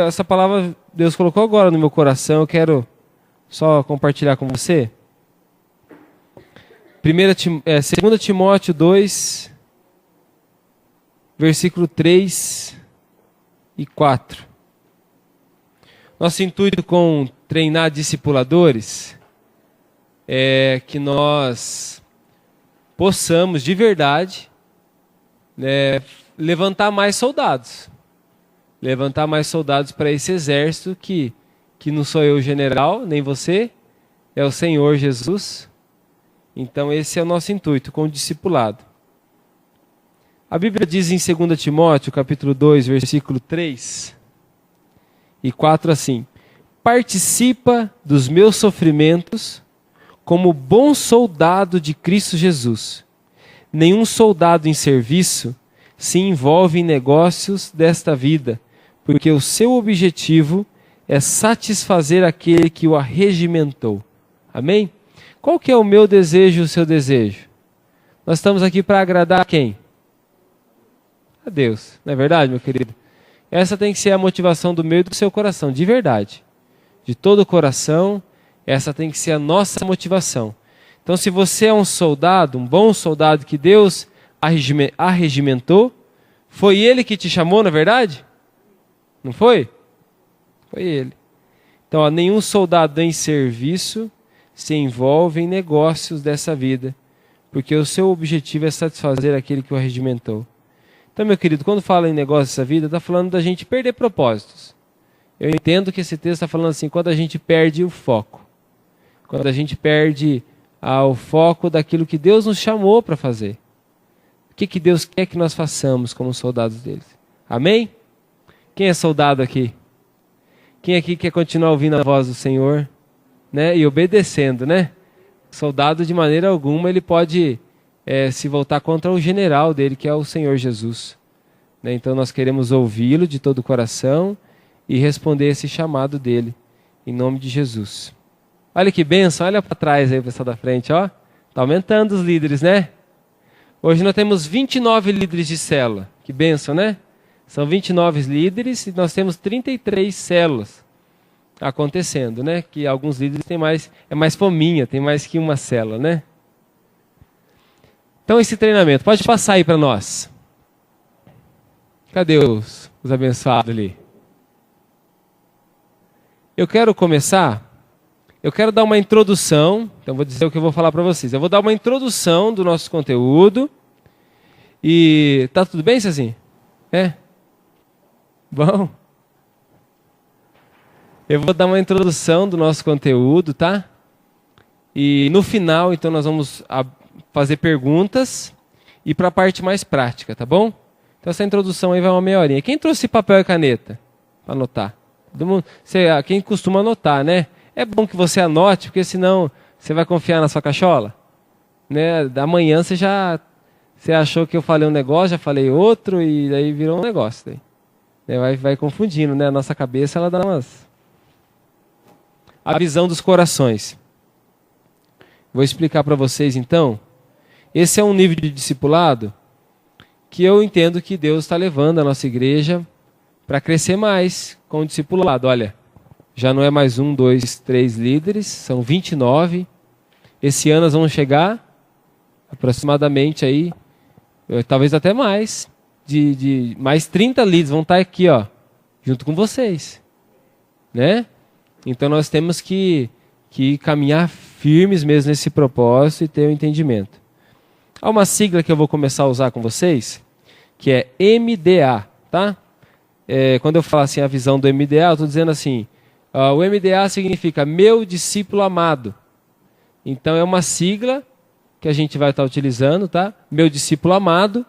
essa palavra Deus colocou agora no meu coração, eu quero só compartilhar com você. 2 Timóteo 2, versículo 3 e 4. Nosso intuito com treinar discipuladores é que nós possamos de verdade levantar mais soldados. Levantar mais soldados para esse exército que não sou eu o general, nem você, é o Senhor Jesus. Então esse é o nosso intuito com o discipulado. A Bíblia diz em 2 Timóteo, capítulo 2, versículo 3 e 4 assim: participa dos meus sofrimentos como bom soldado de Cristo Jesus. Nenhum soldado em serviço se envolve em negócios desta vida, porque o seu objetivo é satisfazer aquele que o arregimentou. Amém? Qual que é o meu desejo e o seu desejo? Nós estamos aqui para agradar a quem? A Deus. Não é verdade, meu querido? Essa tem que ser a motivação do meu e do seu coração, de verdade. De todo o coração, essa tem que ser a nossa motivação. Então, se você é um soldado, um bom soldado que Deus arregimentou, foi Ele que te chamou, na verdade? Não foi? Foi Ele. Então, nenhum soldado em serviço se envolve em negócios dessa vida, porque o seu objetivo é satisfazer aquele que o arregimentou. Então, meu querido, quando fala em negócio dessa vida, está falando da gente perder propósitos. Eu entendo que esse texto está falando assim, quando a gente perde o foco. Quando a gente perde o foco daquilo que Deus nos chamou para fazer. O que Deus quer que nós façamos como soldados dele. Amém? Quem é soldado aqui? Quem aqui quer continuar ouvindo a voz do Senhor, né? E obedecendo, né? Soldado, de maneira alguma, ele pode se voltar contra o general dele, que é o Senhor Jesus. Né? Então nós queremos ouvi-lo de todo o coração e responder esse chamado dele, em nome de Jesus. Olha que bênção, olha para trás aí, o pessoal da frente, ó. Está aumentando os líderes, né? Hoje nós temos 29 líderes de célula. Que bênção, né? São 29 líderes e nós temos 33 células acontecendo, né? Que alguns líderes têm mais, é mais fominha, tem mais que uma célula, né? Então esse treinamento, pode passar aí para nós. Cadê os abençoados ali? Eu quero começar, eu quero dar uma introdução, então vou dizer o que eu vou falar para vocês. Eu vou dar uma introdução do nosso conteúdo. E tá tudo bem, Cezinho? É? Bom. Eu vou dar uma introdução do nosso conteúdo, tá? E no final, então, nós vamos fazer perguntas e para a parte mais prática, tá bom? Então essa introdução aí vai uma meia horinha. Quem trouxe papel e caneta para anotar? Todo mundo, quem costuma anotar, né? É bom que você anote, porque senão você vai confiar na sua cachola. Né? Da manhã você achou que eu falei um negócio, já falei outro, e aí virou um negócio. Daí. Né? Vai confundindo, né? A nossa cabeça, ela dá umas... A visão dos corações. Vou explicar para vocês, então. Esse é um nível de discipulado que eu entendo que Deus está levando a nossa igreja para crescer mais com o discipulado. Olha, já não é mais 1, 2, 3 líderes, são 29. Esse ano nós vamos chegar aproximadamente aí, talvez até mais, de mais 30 líderes vão estar aqui, ó, junto com vocês. Né? Então nós temos que caminhar firmes mesmo nesse propósito e ter um entendimento. Há uma sigla que eu vou começar a usar com vocês, que é MDA, tá? Quando eu falo assim a visão do MDA, eu estou dizendo assim, o MDA significa meu discípulo amado. Então é uma sigla que a gente vai estar utilizando, tá? Meu discípulo amado,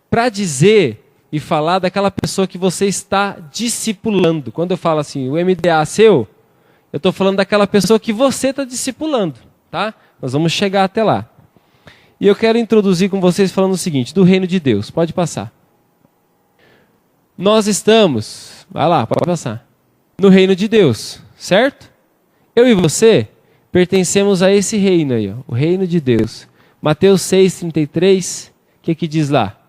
para dizer e falar daquela pessoa que você está discipulando. Quando eu falo assim, o MDA seu, eu estou falando daquela pessoa que você está discipulando, tá? Nós vamos chegar até lá. E eu quero introduzir com vocês falando o seguinte, do reino de Deus. Pode passar. Nós estamos, vai lá, pode passar, no reino de Deus, certo? Eu e você pertencemos a esse reino aí, ó, o reino de Deus. Mateus 6,33, o que diz lá?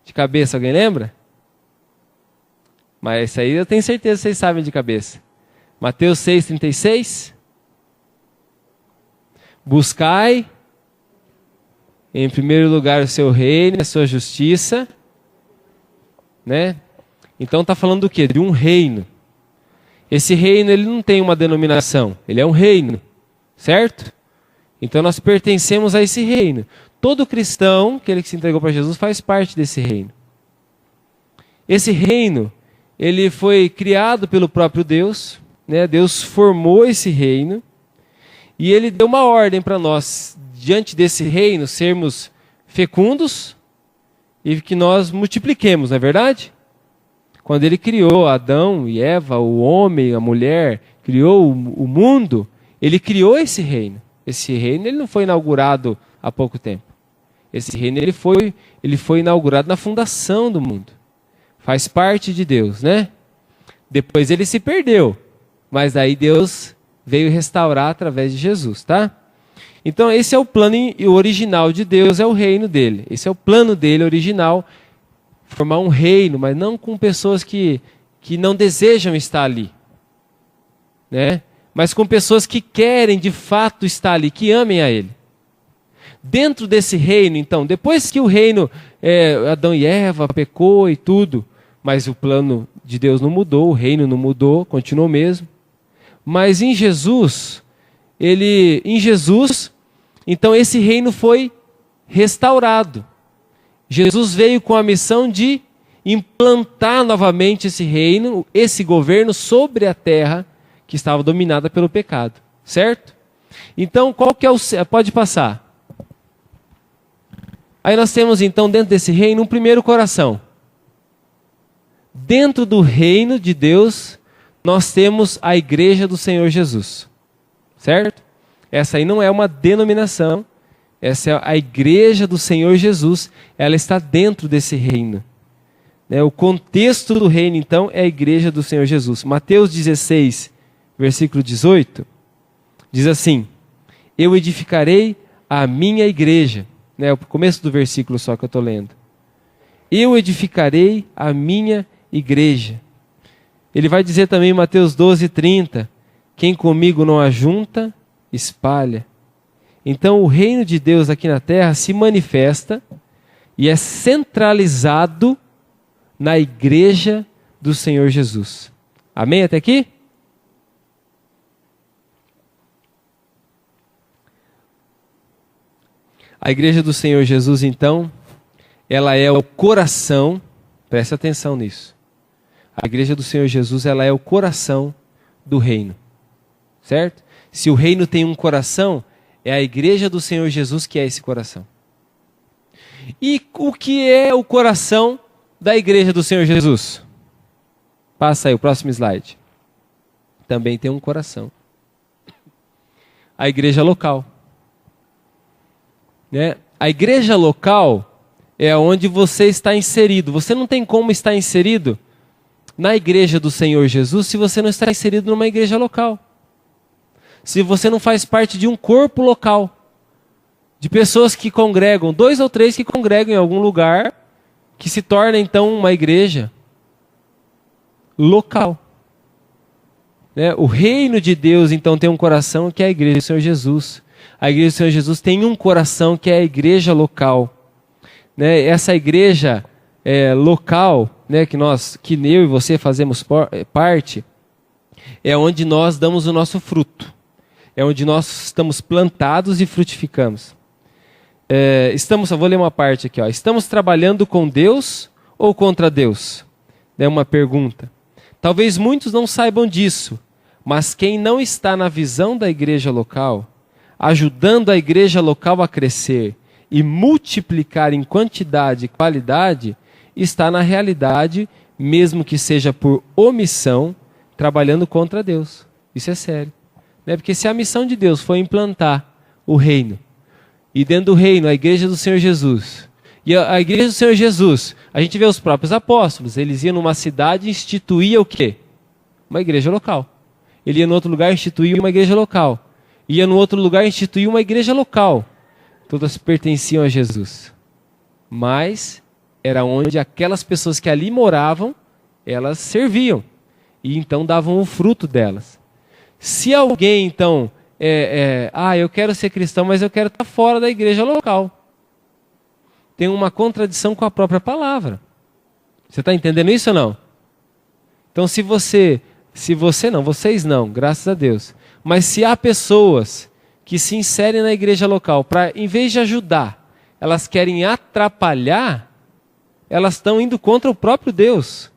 De cabeça, alguém lembra? Mas isso aí eu tenho certeza que vocês sabem de cabeça. Mateus 6,36. Buscai em primeiro lugar o seu reino e a sua justiça. Né? Então está falando do quê? De um reino. Esse reino ele não tem uma denominação, ele é um reino, certo? Então nós pertencemos a esse reino. Todo cristão, aquele que se entregou para Jesus, faz parte desse reino. Esse reino, ele foi criado pelo próprio Deus, né? Deus formou esse reino e ele deu uma ordem para nós, diante desse reino, sermos fecundos e que nós multipliquemos, não é verdade? Quando ele criou Adão e Eva, o homem, a mulher, criou o mundo, ele criou esse reino. Esse reino ele não foi inaugurado há pouco tempo. Esse reino ele foi inaugurado na fundação do mundo. Faz parte de Deus, né? Depois ele se perdeu, mas aí Deus veio restaurar através de Jesus, tá? Então esse é o plano original de Deus, é o reino dele. Esse é o plano dele original, formar um reino, mas não com pessoas que não desejam estar ali, né? Mas com pessoas que querem de fato estar ali, que amem a ele. Dentro desse reino, então, depois que o reino, Adão e Eva pecou e tudo, mas o plano de Deus não mudou, o reino não mudou, continuou mesmo. Mas em Jesus, então esse reino foi restaurado. Jesus veio com a missão de implantar novamente esse reino, esse governo sobre a terra que estava dominada pelo pecado, certo? Então, qual que é pode passar. Aí nós temos então dentro desse reino um primeiro coração. Dentro do reino de Deus, nós temos a igreja do Senhor Jesus, certo? Essa aí não é uma denominação, essa é a igreja do Senhor Jesus, ela está dentro desse reino. O contexto do reino, então, é a igreja do Senhor Jesus. Mateus 16, versículo 18, diz assim: eu edificarei a minha igreja. O começo do versículo só que eu estou lendo. Eu edificarei a minha igreja. Ele vai dizer também em Mateus 12:30, quem comigo não ajunta, espalha. Então o reino de Deus aqui na terra se manifesta e é centralizado na igreja do Senhor Jesus. Amém até aqui? A igreja do Senhor Jesus, então, ela é o coração, preste atenção nisso. A igreja do Senhor Jesus, ela é o coração do reino, certo? Se o reino tem um coração, é a igreja do Senhor Jesus que é esse coração. E o que é o coração da igreja do Senhor Jesus? Passa aí o próximo slide. Também tem um coração. A igreja local. A igreja local é onde você está inserido. Você não tem como estar inserido na igreja do Senhor Jesus se você não está inserido numa igreja local. Se você não faz parte de um corpo local, de pessoas que congregam, 2 ou 3 que congregam em algum lugar, que se torna então uma igreja local. O reino de Deus então tem um coração que é a igreja do Senhor Jesus. A igreja do Senhor Jesus tem um coração que é a igreja local. Essa igreja local, que eu e você fazemos parte, é onde nós damos o nosso fruto. É onde nós estamos plantados e frutificamos. Vou ler uma parte aqui. Estamos trabalhando com Deus ou contra Deus? É uma pergunta. Talvez muitos não saibam disso, mas quem não está na visão da igreja local, ajudando a igreja local a crescer e multiplicar em quantidade e qualidade, está na realidade, mesmo que seja por omissão, trabalhando contra Deus. Isso é sério. Porque se a missão de Deus foi implantar o reino, e dentro do reino a igreja do Senhor Jesus, e a igreja do Senhor Jesus, a gente vê os próprios apóstolos, eles iam numa cidade e instituía o quê? Uma igreja local. Ele ia em outro lugar e instituía uma igreja local. Ia no outro lugar e instituía uma igreja local. Todas pertenciam a Jesus. Mas era onde aquelas pessoas que ali moravam, elas serviam e então davam o fruto delas. Se alguém então, eu quero ser cristão, mas eu quero estar fora da igreja local, tem uma contradição com a própria palavra. Você está entendendo isso ou não? Então vocês não, graças a Deus. Mas se há pessoas que se inserem na igreja local para, em vez de ajudar, elas querem atrapalhar, elas estão indo contra o próprio Deus.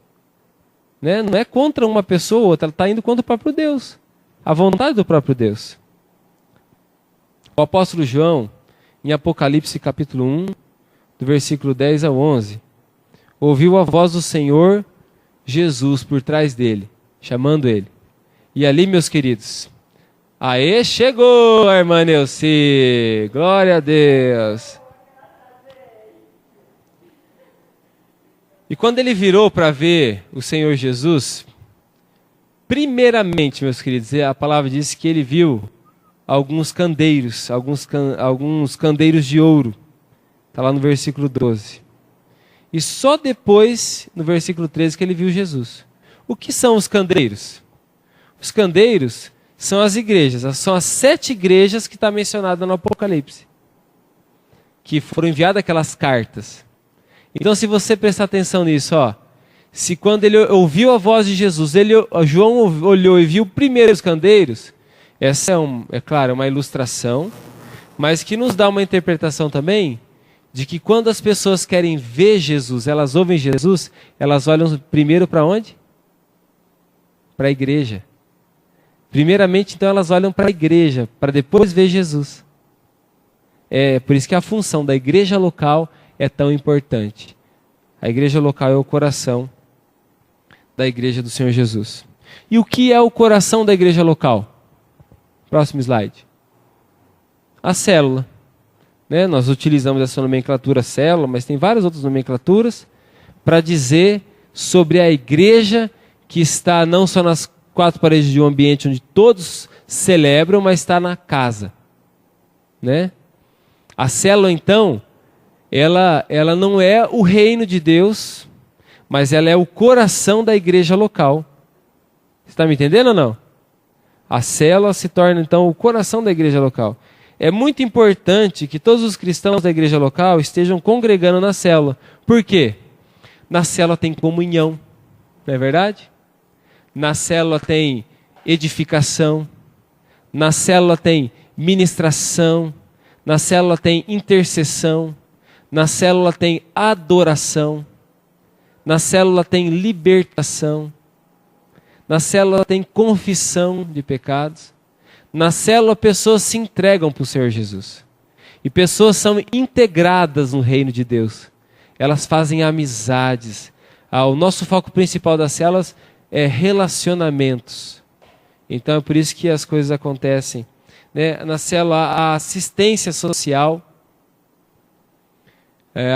Né? Não é contra uma pessoa ou outra, ela está indo contra o próprio Deus. A vontade do próprio Deus. O apóstolo João, em Apocalipse capítulo 1, do versículo 10 ao 11, ouviu a voz do Senhor Jesus por trás dele, chamando ele. E ali, meus queridos, aê, chegou a irmã Neuci, glória a Deus. E quando ele virou para ver o Senhor Jesus, primeiramente, meus queridos, a palavra diz que ele viu alguns candeiros, alguns candeiros de ouro. Está lá no versículo 12. E só depois, no versículo 13, que ele viu Jesus. O que são os candeiros? Os candeiros são as igrejas, são as 7 igrejas que está mencionada no Apocalipse, que foram enviadas aquelas cartas. Então, se você prestar atenção nisso, se quando ele ouviu a voz de Jesus, João olhou e viu primeiro os candeiros, essa é claro, uma ilustração, mas que nos dá uma interpretação também de que quando as pessoas querem ver Jesus, elas ouvem Jesus, elas olham primeiro para onde? Para a igreja. Primeiramente, então, elas olham para a igreja, para depois ver Jesus. É por isso que a função da igreja local é tão importante. A igreja local é o coração da igreja do Senhor Jesus. E o que é o coração da igreja local? Próximo slide. A célula. Né? Nós utilizamos essa nomenclatura célula, mas tem várias outras nomenclaturas para dizer sobre a igreja que está não só nas 4 paredes de um ambiente onde todos celebram, mas está na casa. Né? A célula, então, ela não é o reino de Deus, mas ela é o coração da igreja local. Você está me entendendo ou não? A célula se torna, então, o coração da igreja local. É muito importante que todos os cristãos da igreja local estejam congregando na célula. Por quê? Na célula tem comunhão, não é verdade? Na célula tem edificação, na célula tem ministração, na célula tem intercessão, na célula tem adoração, na célula tem libertação, na célula tem confissão de pecados. Na célula, pessoas se entregam para o Senhor Jesus. E pessoas são integradas no reino de Deus. Elas fazem amizades. O nosso foco principal das células é relacionamentos. Então é por isso que as coisas acontecem. Né? Na célula, a assistência social.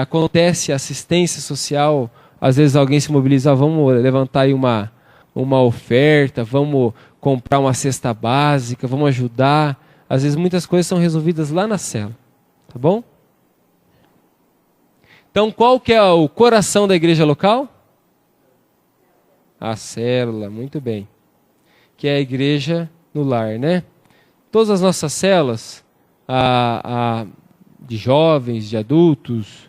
Acontece assistência social. Às vezes alguém se mobiliza, vamos levantar aí uma oferta, vamos comprar uma cesta básica, vamos ajudar. Às vezes muitas coisas são resolvidas lá na célula, tá bom? Então qual que é o coração da igreja local? A célula, muito bem. Que é a igreja no lar, né? Todas as nossas células, de jovens, de adultos,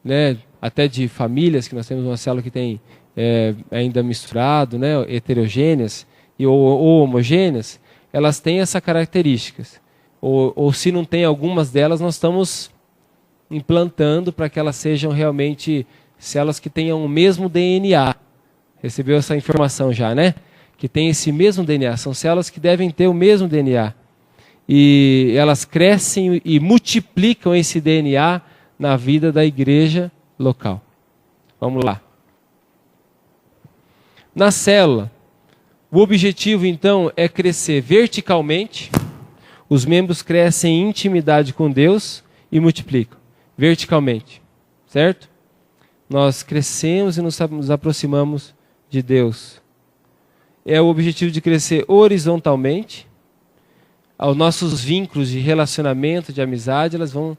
né? Até de famílias, que nós temos uma célula que tem ainda misturado, né? Heterogêneas, ou homogêneas, elas têm essa características. Ou se não tem algumas delas, nós estamos implantando para que elas sejam realmente células que tenham o mesmo DNA. Recebeu essa informação já, né? Que tem esse mesmo DNA. São células que devem ter o mesmo DNA. E elas crescem e multiplicam esse DNA na vida da igreja local. Vamos lá. Na célula, o objetivo, então, é crescer verticalmente. Os membros crescem em intimidade com Deus e multiplicam verticalmente, certo? Nós crescemos e nos aproximamos de Deus. É o objetivo de crescer horizontalmente. Os nossos vínculos de relacionamento, de amizade, elas vão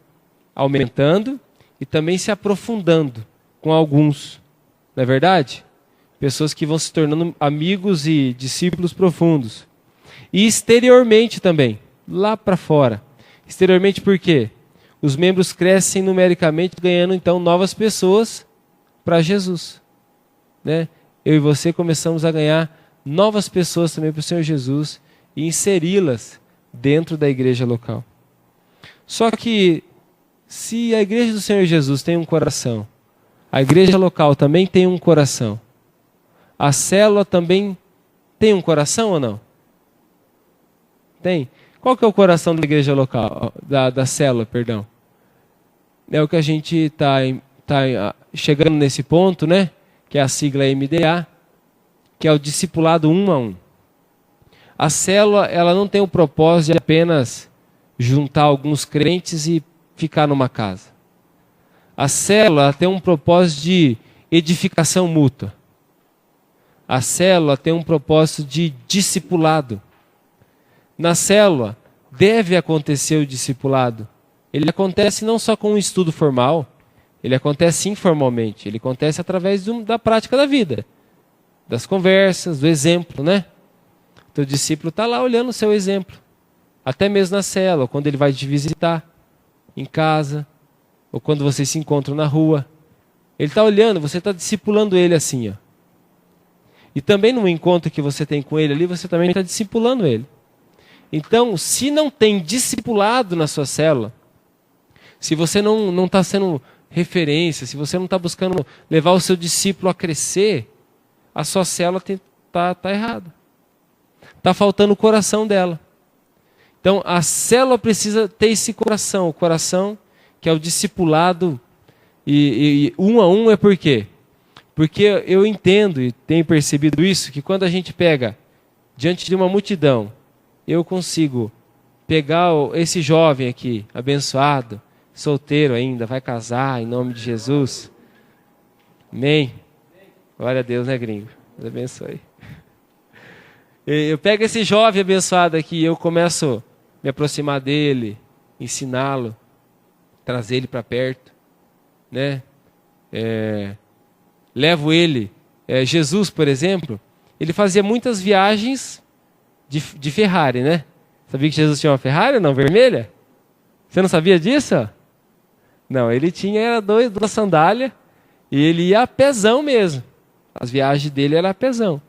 aumentando e também se aprofundando com alguns. Não é verdade? Pessoas que vão se tornando amigos e discípulos profundos. E exteriormente também, lá para fora. Exteriormente por quê? Os membros crescem numericamente, ganhando então novas pessoas para Jesus. Né? Eu e você começamos a ganhar novas pessoas também para o Senhor Jesus e inseri-las dentro da igreja local. Só que se a igreja do Senhor Jesus tem um coração, a igreja local também tem um coração, a célula também tem um coração ou não? Tem. Qual que é o coração da igreja local, da célula, perdão? É o que a gente está chegando nesse ponto, né? Que é a sigla MDA, que é o discipulado 1 a 1. A célula, ela não tem o propósito de apenas juntar alguns crentes e ficar numa casa. A célula tem um propósito de edificação mútua. A célula tem um propósito de discipulado. Na célula deve acontecer o discipulado. Ele acontece não só com um estudo formal, ele acontece informalmente, ele acontece através da prática da vida, das conversas, do exemplo, né? Teu discípulo está lá olhando o seu exemplo, até mesmo na célula, quando ele vai te visitar em casa, ou quando vocês se encontram na rua. Ele está olhando, você está discipulando ele assim, ó. E também no encontro que você tem com ele ali, você também está discipulando ele. Então, se não tem discipulado na sua célula, se você não está sendo referência, se você não está buscando levar o seu discípulo a crescer, a sua célula está errada. Está faltando o coração dela. Então, a célula precisa ter esse coração, o coração que é o discipulado, e 1 a 1 é por quê? Porque eu entendo e tenho percebido isso, que quando a gente pega diante de uma multidão, eu consigo pegar esse jovem aqui, abençoado, solteiro ainda, vai casar em nome de Jesus. Amém? Glória a Deus, né, gringo? Deus abençoe. Eu pego esse jovem abençoado aqui e eu começo a me aproximar dele, ensiná-lo, trazer ele para perto, né? Levo ele. Jesus, por exemplo, ele fazia muitas viagens de Ferrari, né? Sabia que Jesus tinha uma Ferrari ou não? Vermelha? Você não sabia disso? Não, ele tinha duas sandálias e ele ia a pezão mesmo. As viagens dele eram a pezão.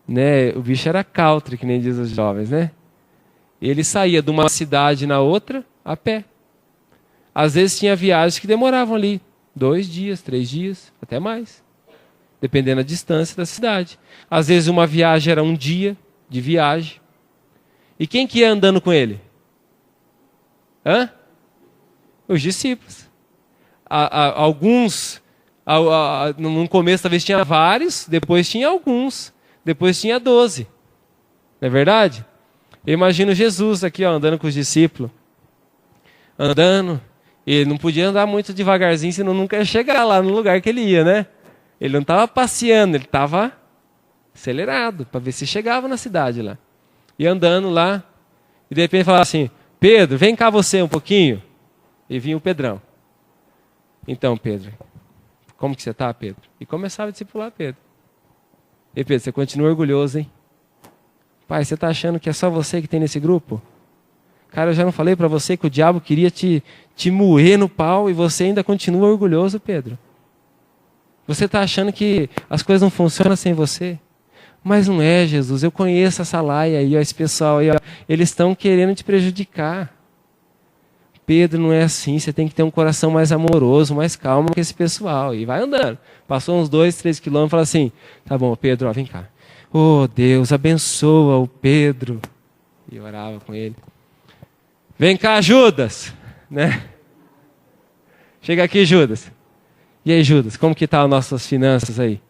Né? O bicho era country, que nem diz os jovens, né? Ele saía de uma cidade na outra a pé. Às vezes tinha viagens que demoravam ali 2 dias, 3 dias, até mais. Dependendo da distância da cidade. Às vezes uma viagem era 1 dia de viagem. E quem que ia andando com ele? Os discípulos. Alguns, no começo talvez tinha vários, depois tinha alguns, depois tinha 12. Não é verdade? Eu imagino Jesus aqui, ó, andando com os discípulos. Andando. Ele não podia andar muito devagarzinho, senão nunca ia chegar lá no lugar que ele ia, né? Ele não estava passeando, ele estava acelerado, para ver se chegava na cidade lá. E andando lá, e de repente falava assim, Pedro, vem cá você um pouquinho. E vinha o Pedrão. Então, Pedro, como que você está, Pedro? E começava a discipular Pedro. E Pedro, você continua orgulhoso, hein? Pai, você está achando que é só você que tem nesse grupo? Cara, eu já não falei para você que o diabo queria te moer no pau e você ainda continua orgulhoso, Pedro? Você está achando que as coisas não funcionam sem você? Mas não é, Jesus. Eu conheço essa laia aí, ó, esse pessoal aí, ó, eles estão querendo te prejudicar. Pedro, não é assim. Você tem que ter um coração mais amoroso, mais calmo que esse pessoal. E vai andando. Passou uns 2, 3 quilômetros e fala assim, tá bom, Pedro, ó, vem cá. Oh, Deus, abençoa o Pedro. E orava com ele. Vem cá, Judas. Né? Chega aqui, Judas. E aí, Judas, como que tá as nossas finanças aí?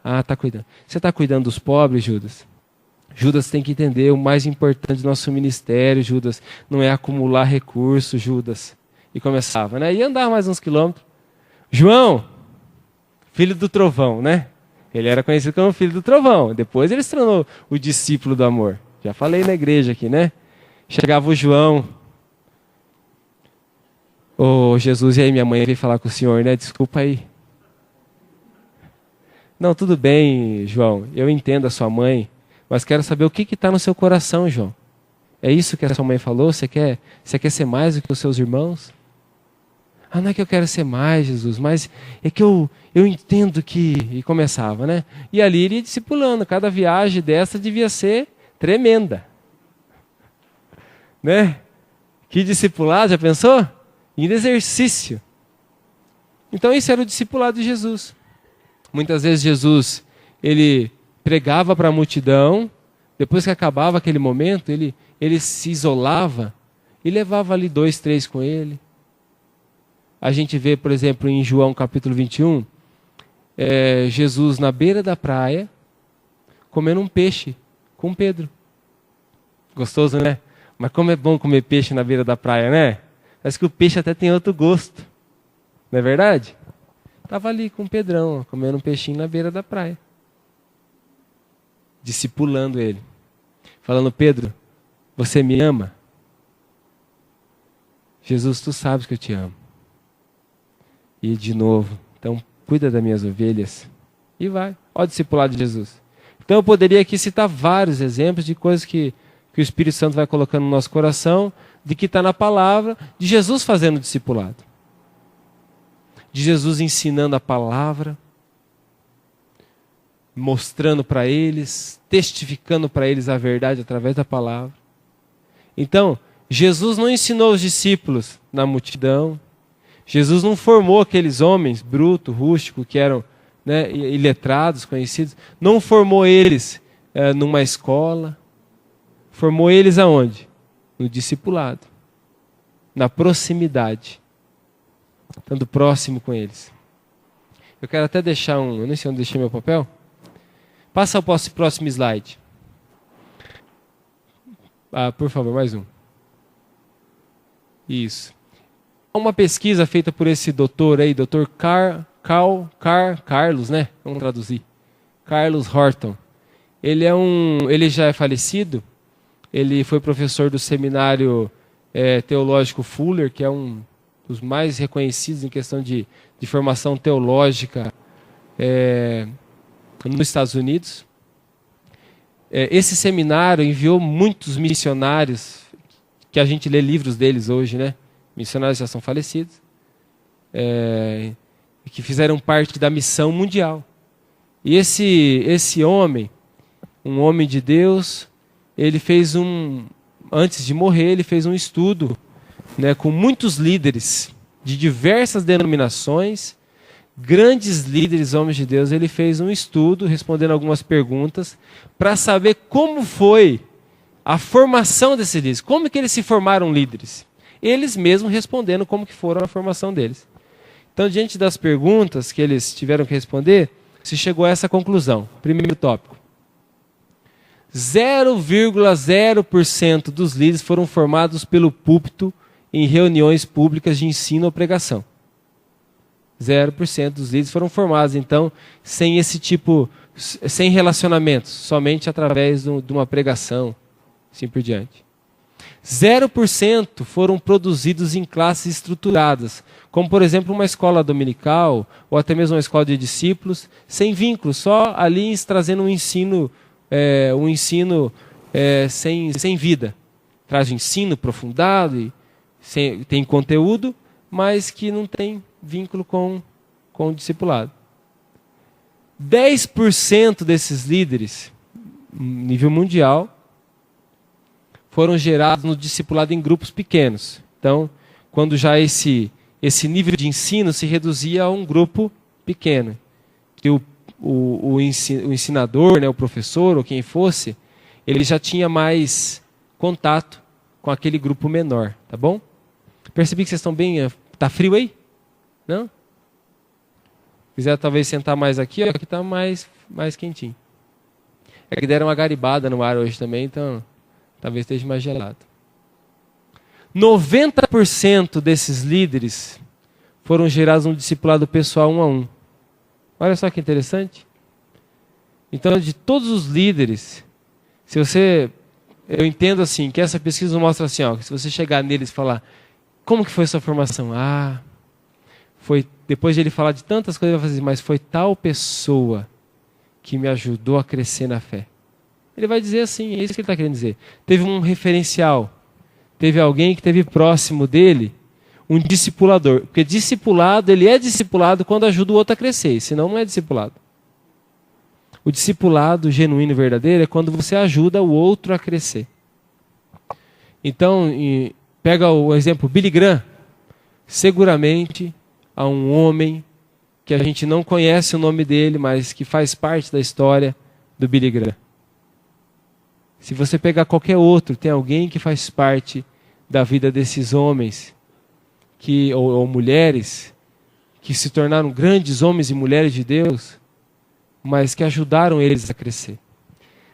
Ah, tá cuidando. Você está cuidando dos pobres, Judas? Judas tem que entender o mais importante do nosso ministério, Judas. Não é acumular recursos, Judas. E começava, né? E andava mais uns quilômetros. João, filho do trovão, né? Ele era conhecido como filho do trovão. Depois ele se tornou o discípulo do amor. Já falei na igreja aqui, né? Chegava o João. Ô, Jesus, e aí minha mãe veio falar com o senhor, né? Desculpa aí. Não, tudo bem, João, eu entendo a sua mãe, mas quero saber o que está no seu coração, João. É isso que a sua mãe falou? Você quer ser mais do que os seus irmãos? Ah, não é que eu quero ser mais, Jesus, mas é que eu entendo que... E começava, né? E ali ele ia discipulando. Cada viagem dessa devia ser tremenda. Né? Que discipulado, já pensou? Em exercício. Então isso era o discipulado de Jesus. Muitas vezes Jesus, ele pregava para a multidão, depois que acabava aquele momento, ele se isolava e levava ali 2, 3 com ele. A gente vê, por exemplo, em João capítulo 21, Jesus na beira da praia, comendo um peixe com Pedro. Gostoso, né? Mas como é bom comer peixe na beira da praia, né? Parece que o peixe até tem outro gosto. Não é verdade? Estava ali com o Pedrão, ó, comendo um peixinho na beira da praia. Discipulando ele. Falando, Pedro, você me ama? Jesus, tu sabes que eu te amo. E de novo, então cuida das minhas ovelhas. E vai. Olha o discipulado de Jesus. Então eu poderia aqui citar vários exemplos de coisas que o Espírito Santo vai colocando no nosso coração, de que está na palavra, de Jesus fazendo o discipulado. De Jesus ensinando a palavra, mostrando para eles, testificando para eles a verdade através da palavra. Então, Jesus não ensinou os discípulos na multidão, Jesus não formou aqueles homens brutos, rústicos, que eram, né, iletrados, conhecidos, não formou eles numa escola, formou eles aonde? No discipulado, na proximidade, estando próximo com eles. Eu quero até deixar eu nem sei onde deixei meu papel. Passa o próximo slide. Por favor, mais um. Isso. Uma pesquisa feita por esse doutor aí, doutor Carlos, né? Vamos traduzir. Carlos Horton. Ele já é falecido. Ele foi professor do seminário teológico Fuller, que é um dos mais reconhecidos em questão de formação teológica nos Estados Unidos. Esse seminário enviou muitos missionários, que a gente lê livros deles hoje, né? Missionários já são falecidos, que fizeram parte da missão mundial. E esse homem, um homem de Deus, ele fez antes de morrer, ele fez um estudo, né, com muitos líderes de diversas denominações, grandes líderes, homens de Deus. Ele fez um estudo, respondendo algumas perguntas, para saber como foi a formação desses líderes, como que eles se formaram líderes. Eles mesmos respondendo como que foram a formação deles. Então, diante das perguntas que eles tiveram que responder, se chegou a essa conclusão. Primeiro tópico. 0,0% dos líderes foram formados pelo púlpito em reuniões públicas de ensino ou pregação. 0% dos líderes foram formados, então, sem relacionamentos, somente através de uma pregação, assim por diante. 0% foram produzidos em classes estruturadas, como, por exemplo, uma escola dominical, ou até mesmo uma escola de discípulos, sem vínculo, só ali trazendo um ensino sem vida. Traz ensino aprofundado, e tem conteúdo, mas que não tem vínculo com o discipulado. 10% desses líderes, nível mundial, foram gerados no discipulado em grupos pequenos. Então, quando já esse nível de ensino se reduzia a um grupo pequeno, que o ensinador, né, o professor ou quem fosse, ele já tinha mais contato com aquele grupo menor, tá bom? Percebi que vocês estão bem... Tá frio aí? Não? Se quiser talvez sentar mais aqui, ó, aqui está mais quentinho. É que deram uma garibada no ar hoje também, então talvez esteja mais gelado. 90% desses líderes foram gerados no discipulado pessoal 1 a 1. Olha só que interessante. Então, de todos os líderes, eu entendo assim, que essa pesquisa mostra assim, ó, que se você chegar neles e falar, como que foi a sua formação? Foi, depois de ele falar de tantas coisas, ele vai fazer, mas foi tal pessoa que me ajudou a crescer na fé. Ele vai dizer assim, é isso que ele está querendo dizer. Teve um referencial, teve alguém que esteve próximo dele, um discipulador. Porque discipulado, ele é discipulado quando ajuda o outro a crescer, senão não é discipulado. O discipulado genuíno e verdadeiro é quando você ajuda o outro a crescer. Então, pega o exemplo Billy Graham. Seguramente há um homem que a gente não conhece o nome dele, mas que faz parte da história do Billy Graham. Se você pegar qualquer outro, tem alguém que faz parte da vida desses homens ou mulheres que se tornaram grandes homens e mulheres de Deus, mas que ajudaram eles a crescer.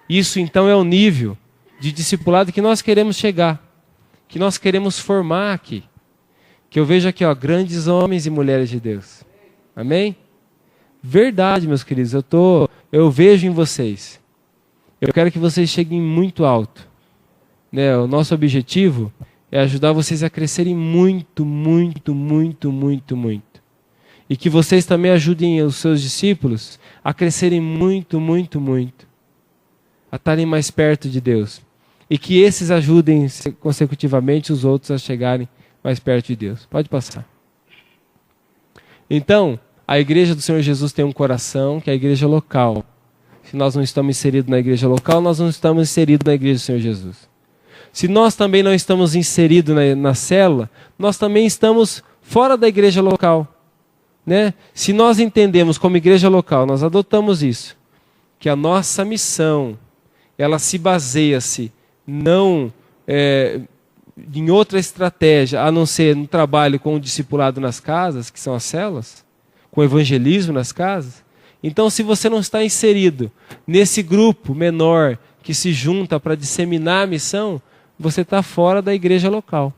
Isso então é o nível de discipulado que nós queremos chegar, que nós queremos formar aqui. Que eu vejo aqui, grandes homens e mulheres de Deus. Amém? Verdade, meus queridos, eu vejo em vocês. Eu quero que vocês cheguem muito alto. Né? O nosso objetivo é ajudar vocês a crescerem muito, muito, muito, muito, muito. E que vocês também ajudem os seus discípulos a crescerem muito, muito, muito. A estarem mais perto de Deus. E que esses ajudem consecutivamente os outros a chegarem mais perto de Deus. Pode passar. Então, a igreja do Senhor Jesus tem um coração, que é a igreja local. Se nós não estamos inseridos na igreja local, nós não estamos inseridos na igreja do Senhor Jesus. Se nós também não estamos inseridos na célula, nós também estamos fora da igreja local. Né? Se nós entendemos como igreja local, nós adotamos isso, que a nossa missão, ela se baseia-se não em outra estratégia, a não ser no trabalho com o discipulado nas casas, que são as células, com o evangelismo nas casas. Então, se você não está inserido nesse grupo menor que se junta para disseminar a missão, você está fora da igreja local.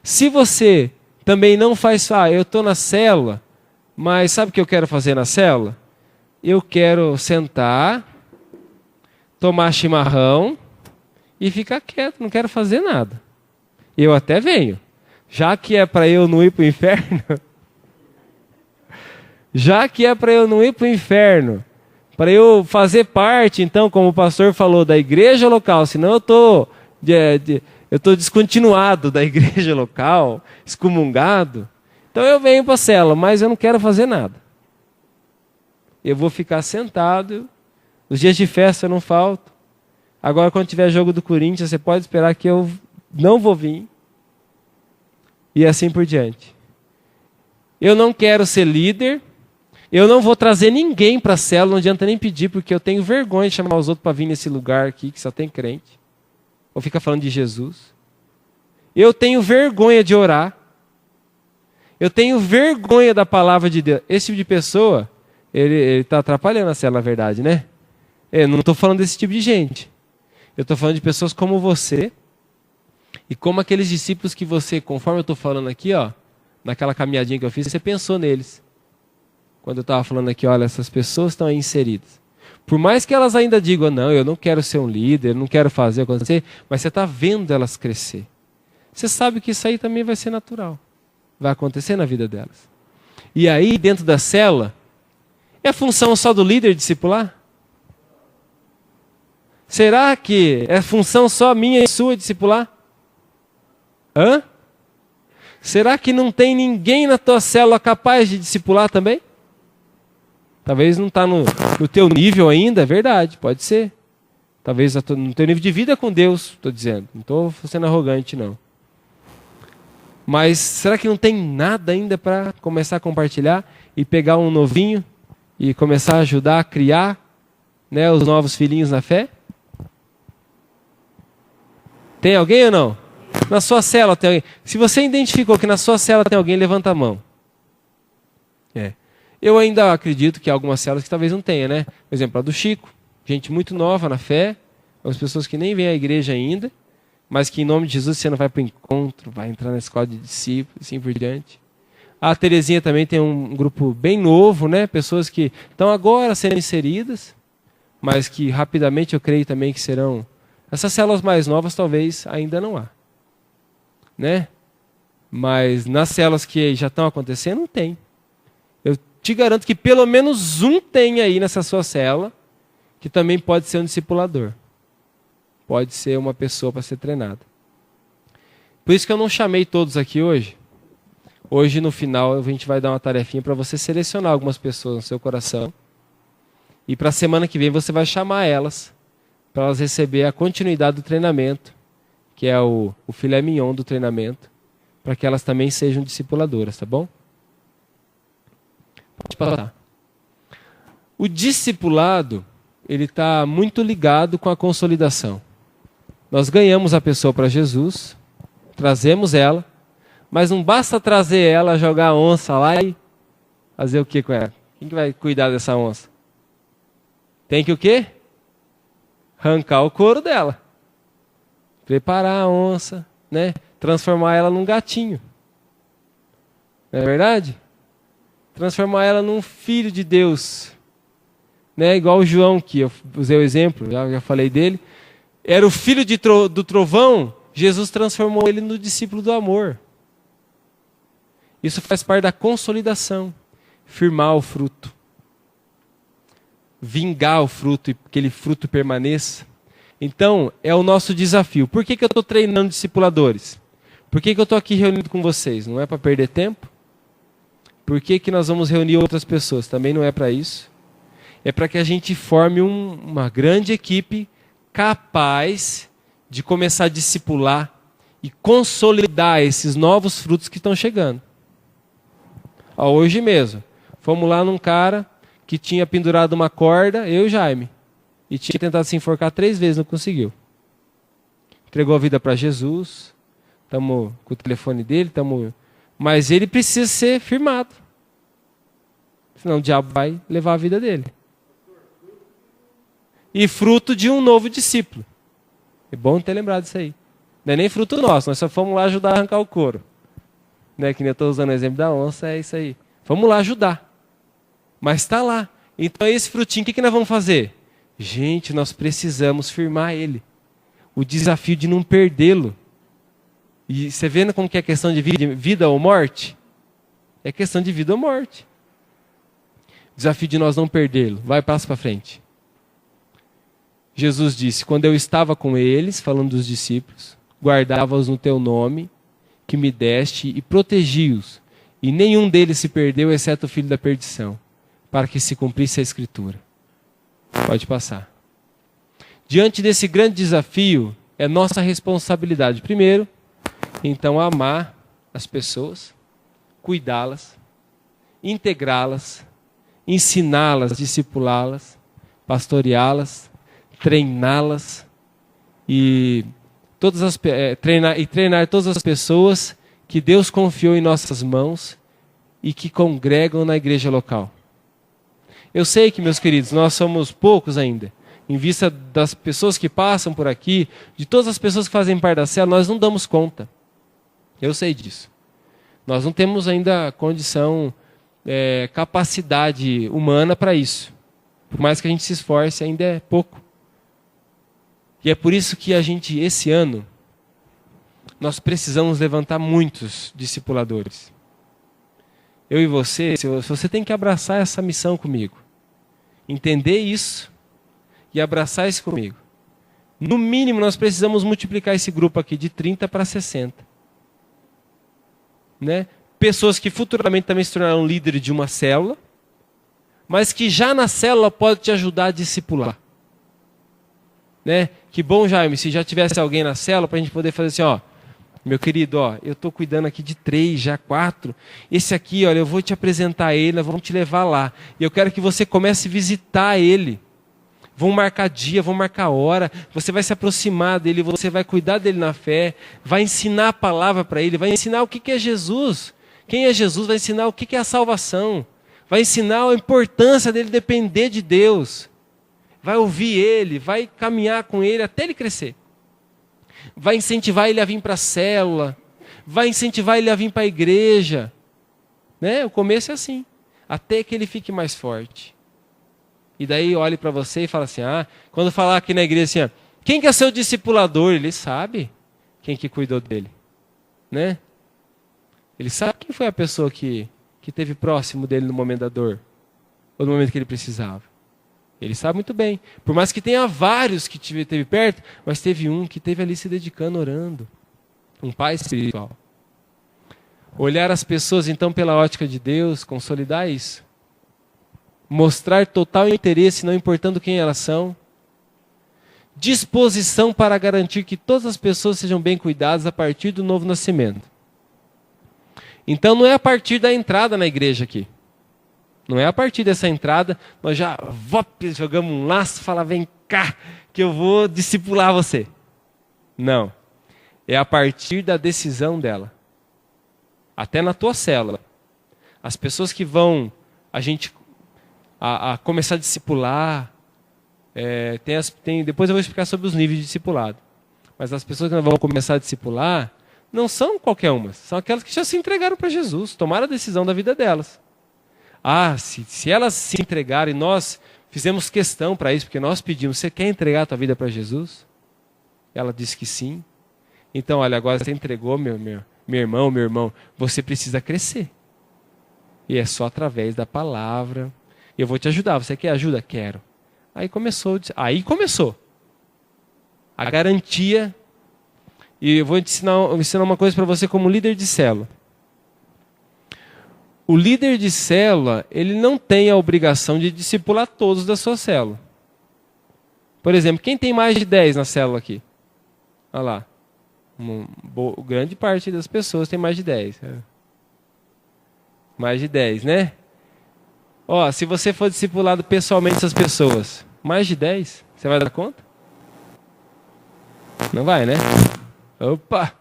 Se você também não faz, eu estou na célula, mas sabe o que eu quero fazer na célula? Eu quero sentar, tomar chimarrão e ficar quieto, não quero fazer nada. Eu até venho. Já que é para eu não ir para o inferno, para eu fazer parte, então, como o pastor falou, da igreja local, senão eu estou descontinuado da igreja local, excomungado. Então eu venho para a célula, mas eu não quero fazer nada. Eu vou ficar sentado, os dias de festa não faltam. Agora, quando tiver jogo do Corinthians, você pode esperar que eu não vou vir. E assim por diante. Eu não quero ser líder. Eu não vou trazer ninguém para a célula, não adianta nem pedir, porque eu tenho vergonha de chamar os outros para vir nesse lugar aqui, que só tem crente. Ou fica falando de Jesus. Eu tenho vergonha de orar. Eu tenho vergonha da palavra de Deus. Esse tipo de pessoa, ele está atrapalhando a célula, na verdade, né? Eu não estou falando desse tipo de gente. Eu estou falando de pessoas como você e como aqueles discípulos que você, conforme eu estou falando aqui, naquela caminhadinha que eu fiz, você pensou neles. Quando eu estava falando aqui, olha, essas pessoas estão aí inseridas. Por mais que elas ainda digam, não, eu não quero ser um líder, não quero fazer acontecer, mas você está vendo elas crescer. Você sabe que isso aí também vai ser natural. Vai acontecer na vida delas. E aí, dentro da célula, é função só do líder discipular? Será que é função só minha e sua discipular? Será que não tem ninguém na tua célula capaz de discipular também? Talvez não está no teu nível ainda, é verdade, pode ser. Talvez no teu nível de vida com Deus, estou dizendo. Não estou sendo arrogante, não. Mas será que não tem nada ainda para começar a compartilhar e pegar um novinho e começar a ajudar a criar, né, os novos filhinhos na fé? Tem alguém ou não? Na sua célula tem alguém? Se você identificou que na sua célula tem alguém, levanta a mão. Eu ainda acredito que há algumas células que talvez não tenha, né? Por exemplo, a do Chico. Gente muito nova na fé. As pessoas que nem vêm à igreja ainda. Mas que em nome de Jesus você não vai para o encontro, vai entrar na escola de discípulos, assim por diante. A Terezinha também tem um grupo bem novo, né? Pessoas que estão agora sendo inseridas, mas que rapidamente eu creio também que serão. Essas células mais novas talvez ainda não há, né? Mas nas células que já estão acontecendo, não tem. te garanto que pelo menos um tem aí nessa sua célula que também pode ser um discipulador. Pode ser uma pessoa para ser treinada. Por isso que eu não chamei todos aqui hoje. Hoje, no final, a gente vai dar uma tarefinha para você selecionar algumas pessoas no seu coração. E para a semana que vem você vai chamar elas, para elas receber a continuidade do treinamento, que é o filé mignon do treinamento, para que elas também sejam discipuladoras, tá bom? Pode passar. O discipulado, ele está muito ligado com a consolidação. Nós ganhamos a pessoa para Jesus, trazemos ela, mas não basta trazer ela, jogar a onça lá e fazer o que com ela? Quem que vai cuidar dessa onça? Tem que o quê? Arrancar o couro dela. Preparar a onça, né? Transformar ela num gatinho. Não é verdade? Transformar ela num filho de Deus. Né? Igual o João, que eu usei o exemplo, já falei dele. Era o filho do trovão, Jesus transformou ele no discípulo do amor. Isso faz parte da consolidação. Firmar o fruto. Vingar o fruto e que aquele fruto permaneça. Então, é o nosso desafio. Por que eu estou treinando discipuladores? Por que eu estou aqui reunido com vocês? Não é para perder tempo? Por que nós vamos reunir outras pessoas? Também não é para isso. É para que a gente forme uma grande equipe capaz de começar a discipular e consolidar esses novos frutos que estão chegando. Hoje mesmo, fomos lá num cara que tinha pendurado uma corda, eu e Jaime, e tinha tentado se enforcar 3 vezes, não conseguiu. Entregou a vida para Jesus, estamos com o telefone dele, mas ele precisa ser firmado. Senão o diabo vai levar a vida dele. E fruto de um novo discípulo. É bom ter lembrado disso aí. Não é nem fruto nosso, nós só fomos lá ajudar a arrancar o couro. Né? Que nem eu estou usando o exemplo da onça, é isso aí. Vamos lá ajudar. Mas está lá. Então esse frutinho, o que nós vamos fazer? Gente, nós precisamos firmar ele. O desafio de não perdê-lo. E você vendo como que é questão de vida ou morte? É questão de vida ou morte. Desafio de nós não perdê-lo. Vai, passa para frente. Jesus disse, quando eu estava com eles, falando dos discípulos, guardava-os no teu nome, que me deste, e protegi-os. E nenhum deles se perdeu, exceto o filho da perdição, para que se cumprisse a Escritura. Pode passar. Diante desse grande desafio, é nossa responsabilidade. Primeiro, então, amar as pessoas, cuidá-las, integrá-las, ensiná-las, discipulá-las, pastoreá-las, treiná-las e treinar todas as pessoas que Deus confiou em nossas mãos e que congregam na igreja local. Eu sei que, meus queridos, nós somos poucos ainda. Em vista das pessoas que passam por aqui, de todas as pessoas que fazem parte da célula, nós não damos conta. Eu sei disso. Nós não temos ainda condição, capacidade humana para isso. Por mais que a gente se esforce, ainda é pouco. E é por isso que esse ano, nós precisamos levantar muitos discipuladores. Eu e você, você tem que abraçar essa missão comigo. Entender isso e abraçar isso comigo. No mínimo, nós precisamos multiplicar esse grupo aqui de 30 para 60. Né? Pessoas que futuramente também se tornarão líderes de uma célula, mas que já na célula pode te ajudar a discipular. Né? Que bom, Jaime, se já tivesse alguém na célula para a gente poder fazer assim, ó, meu querido, ó, eu estou cuidando aqui de 3, já 4. Esse aqui, olha, eu vou te apresentar ele, nós vamos te levar lá. E eu quero que você comece a visitar ele. Vão marcar dia, vão marcar hora. Você vai se aproximar dele, você vai cuidar dele na fé, vai ensinar a palavra para ele, vai ensinar o que é Jesus. Quem é Jesus? Vai ensinar o que é a salvação. Vai ensinar a importância dele depender de Deus. Vai ouvir ele, vai caminhar com ele até ele crescer. Vai incentivar ele a vir para a célula, vai incentivar ele a vir para a igreja. Né? O começo é assim, até que ele fique mais forte. E daí olhe para você e fala assim, quando falar aqui na igreja assim, quem que é seu discipulador? Ele sabe quem que cuidou dele. Né? Ele sabe quem foi a pessoa que que esteve próximo dele no momento da dor? Ou no momento que ele precisava? Ele sabe muito bem. Por mais que tenha vários que teve perto, mas teve um que esteve ali se dedicando, orando. Um pai espiritual. Olhar as pessoas, então, pela ótica de Deus, consolidar isso. Mostrar total interesse, não importando quem elas são. Disposição para garantir que todas as pessoas sejam bem cuidadas a partir do novo nascimento. Então, não é a partir da entrada na igreja aqui. Não é a partir dessa entrada, nós já jogamos um laço e falamos, vem cá, que eu vou discipular você. Não. É a partir da decisão dela. Até na tua célula. As pessoas que vão a começar a discipular, depois eu vou explicar sobre os níveis de discipulado. Mas as pessoas que vão começar a discipular não são qualquer uma, são aquelas que já se entregaram para Jesus, tomaram a decisão da vida delas. Se elas se entregarem, nós fizemos questão para isso, porque nós pedimos, você quer entregar a tua vida para Jesus? Ela disse que sim. Então, olha, agora você entregou, meu irmão, você precisa crescer. E é só através da palavra. Eu vou te ajudar, você quer ajuda? Quero. Aí começou a garantia. E eu vou ensinar uma coisa para você como líder de célula. O líder de célula, ele não tem a obrigação de discipular todos da sua célula. Por exemplo, quem tem mais de 10 na célula aqui? Olha lá. Grande parte das pessoas tem mais de 10. Mais de 10, né? Se você for discipulado pessoalmente essas pessoas, mais de 10, você vai dar conta? Não vai, né? Opa!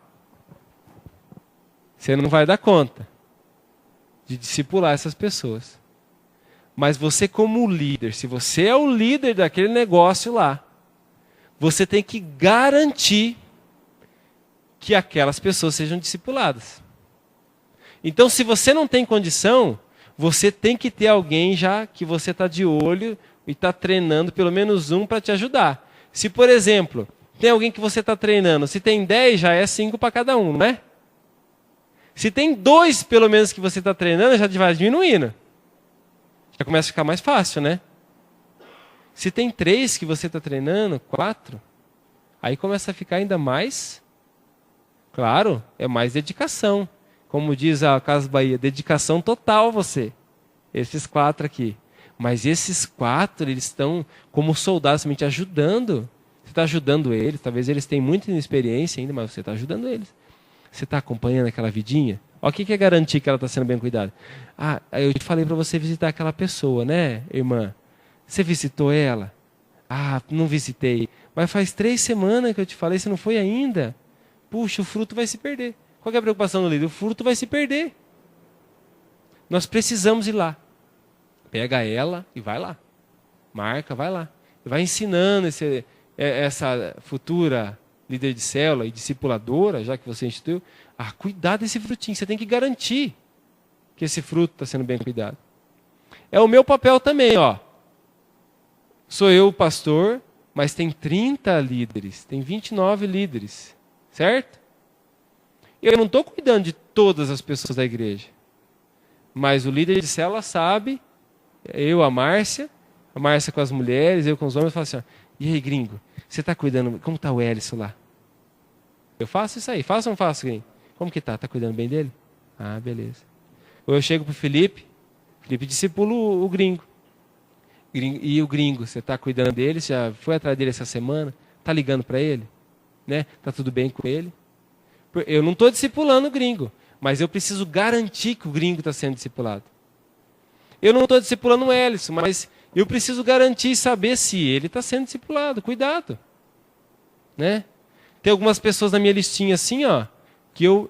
Você não vai dar conta de discipular essas pessoas. Mas você como líder, se você é o líder daquele negócio lá, você tem que garantir que aquelas pessoas sejam discipuladas. Então, se você não tem condição, você tem que ter alguém já que você está de olho e está treinando, pelo menos um para te ajudar. Se, por exemplo, tem alguém que você está treinando, se tem 10, já é 5 para cada um, não é? Se tem 2, pelo menos, que você está treinando, já vai diminuindo. Já começa a ficar mais fácil, né? Se tem 3 que você está treinando, 4, aí começa a ficar ainda mais... Claro, é mais dedicação. Como diz a Casa Bahia, dedicação total você. Esses 4 aqui. Mas esses 4, eles estão como soldados, te ajudando. Você está ajudando eles. Talvez eles tenham muita inexperiência ainda, mas você está ajudando eles. Você está acompanhando aquela vidinha? O que é garantir que ela está sendo bem cuidada? Eu te falei para você visitar aquela pessoa, né, irmã? Você visitou ela? Não visitei. Mas faz 3 semanas que eu te falei, você não foi ainda? Puxa, o fruto vai se perder. Qual é a preocupação do líder? O fruto vai se perder. Nós precisamos ir lá. Pega ela e vai lá. Marca, vai lá. Vai ensinando essa futura líder de célula e discipuladora, já que você instituiu, a cuidar desse frutinho. Você tem que garantir que esse fruto está sendo bem cuidado. É o meu papel também, Sou eu o pastor, mas tem 30 líderes, tem 29 líderes, certo? Eu não estou cuidando de todas as pessoas da igreja, mas o líder de célula sabe, eu, a Márcia com as mulheres, eu com os homens, falo assim, e aí, gringo, você está cuidando, como está o Hélice lá? Eu faço isso aí, faço ou não faço, gringo? Como que está? Está cuidando bem dele? Beleza. Ou eu chego para o Felipe discipula o gringo. E o gringo, você está cuidando dele, você já foi atrás dele essa semana? Está ligando para ele? Né? Está tudo bem com ele? Eu não estou discipulando o gringo, mas eu preciso garantir que o gringo está sendo discipulado. Eu não estou discipulando o Hélice, mas eu preciso garantir e saber se ele está sendo discipulado. Cuidado. Né? Tem algumas pessoas na minha listinha assim, que eu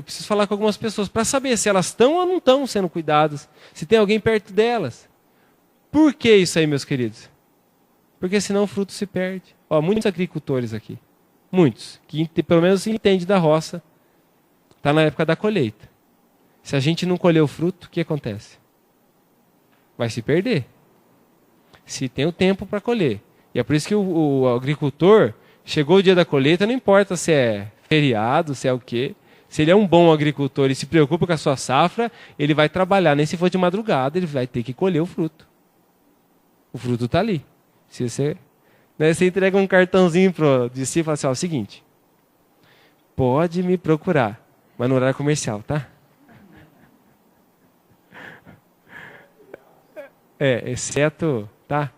preciso falar com algumas pessoas para saber se elas estão ou não estão sendo cuidadas, se tem alguém perto delas. Por que isso aí, meus queridos? Porque senão o fruto se perde. Muitos agricultores aqui, muitos, que pelo menos entendem da roça, está na época da colheita. Se a gente não colher o fruto, o que acontece? Vai se perder. Se tem o tempo para colher. E é por isso que o agricultor, chegou o dia da colheita, não importa se é feriado, se é o quê. Se ele é um bom agricultor e se preocupa com a sua safra, ele vai trabalhar. Nem se for de madrugada, ele vai ter que colher o fruto. O fruto está ali. Se você, né, você entrega um cartãozinho para o discípulo e fala assim, ó, é o seguinte, pode me procurar, mas no horário comercial, tá? Exceto, tá?